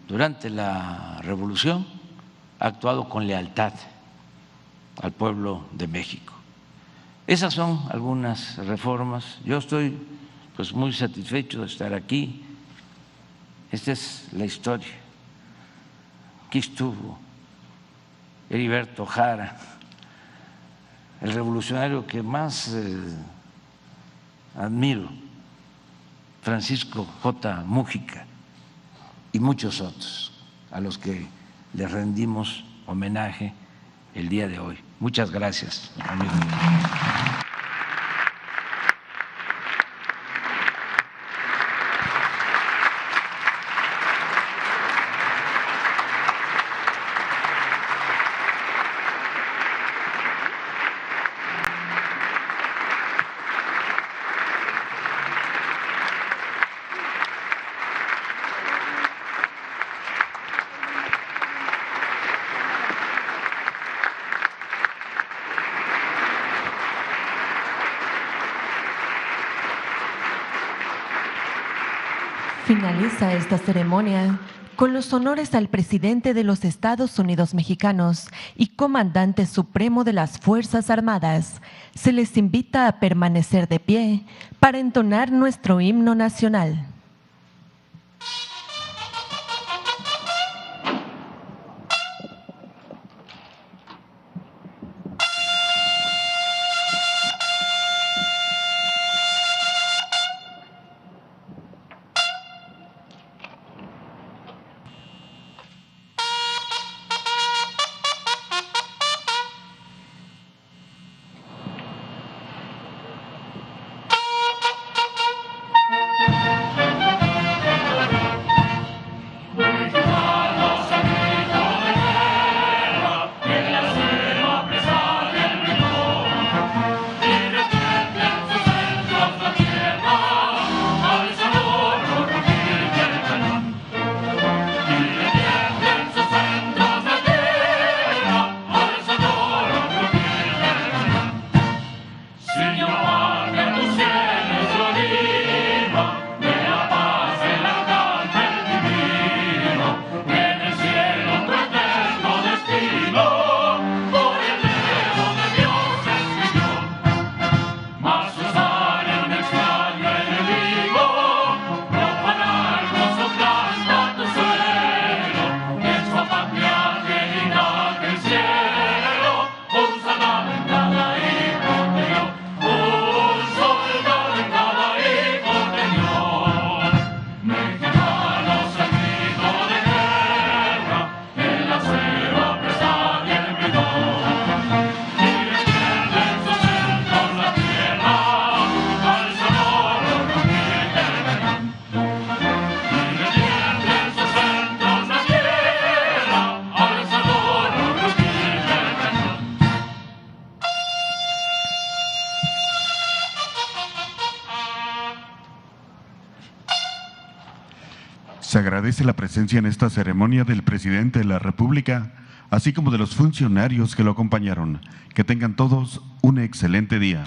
durante la Revolución ha actuado con lealtad al pueblo de México. Esas son algunas reformas. Yo estoy pues muy satisfecho de estar aquí. Esta es la historia. Aquí estuvo Heriberto Jara, el revolucionario que más admiro, Francisco J. Múgica, y muchos otros a los que les rendimos homenaje el día de hoy. Muchas gracias, amigos. Finaliza esta ceremonia con los honores al presidente de los Estados Unidos mexicanos y comandante supremo de las Fuerzas Armadas. Se les invita a permanecer de pie para entonar nuestro himno nacional. Se agradece la presencia en esta ceremonia del presidente de la República, así como de los funcionarios que lo acompañaron. Que tengan todos un excelente día.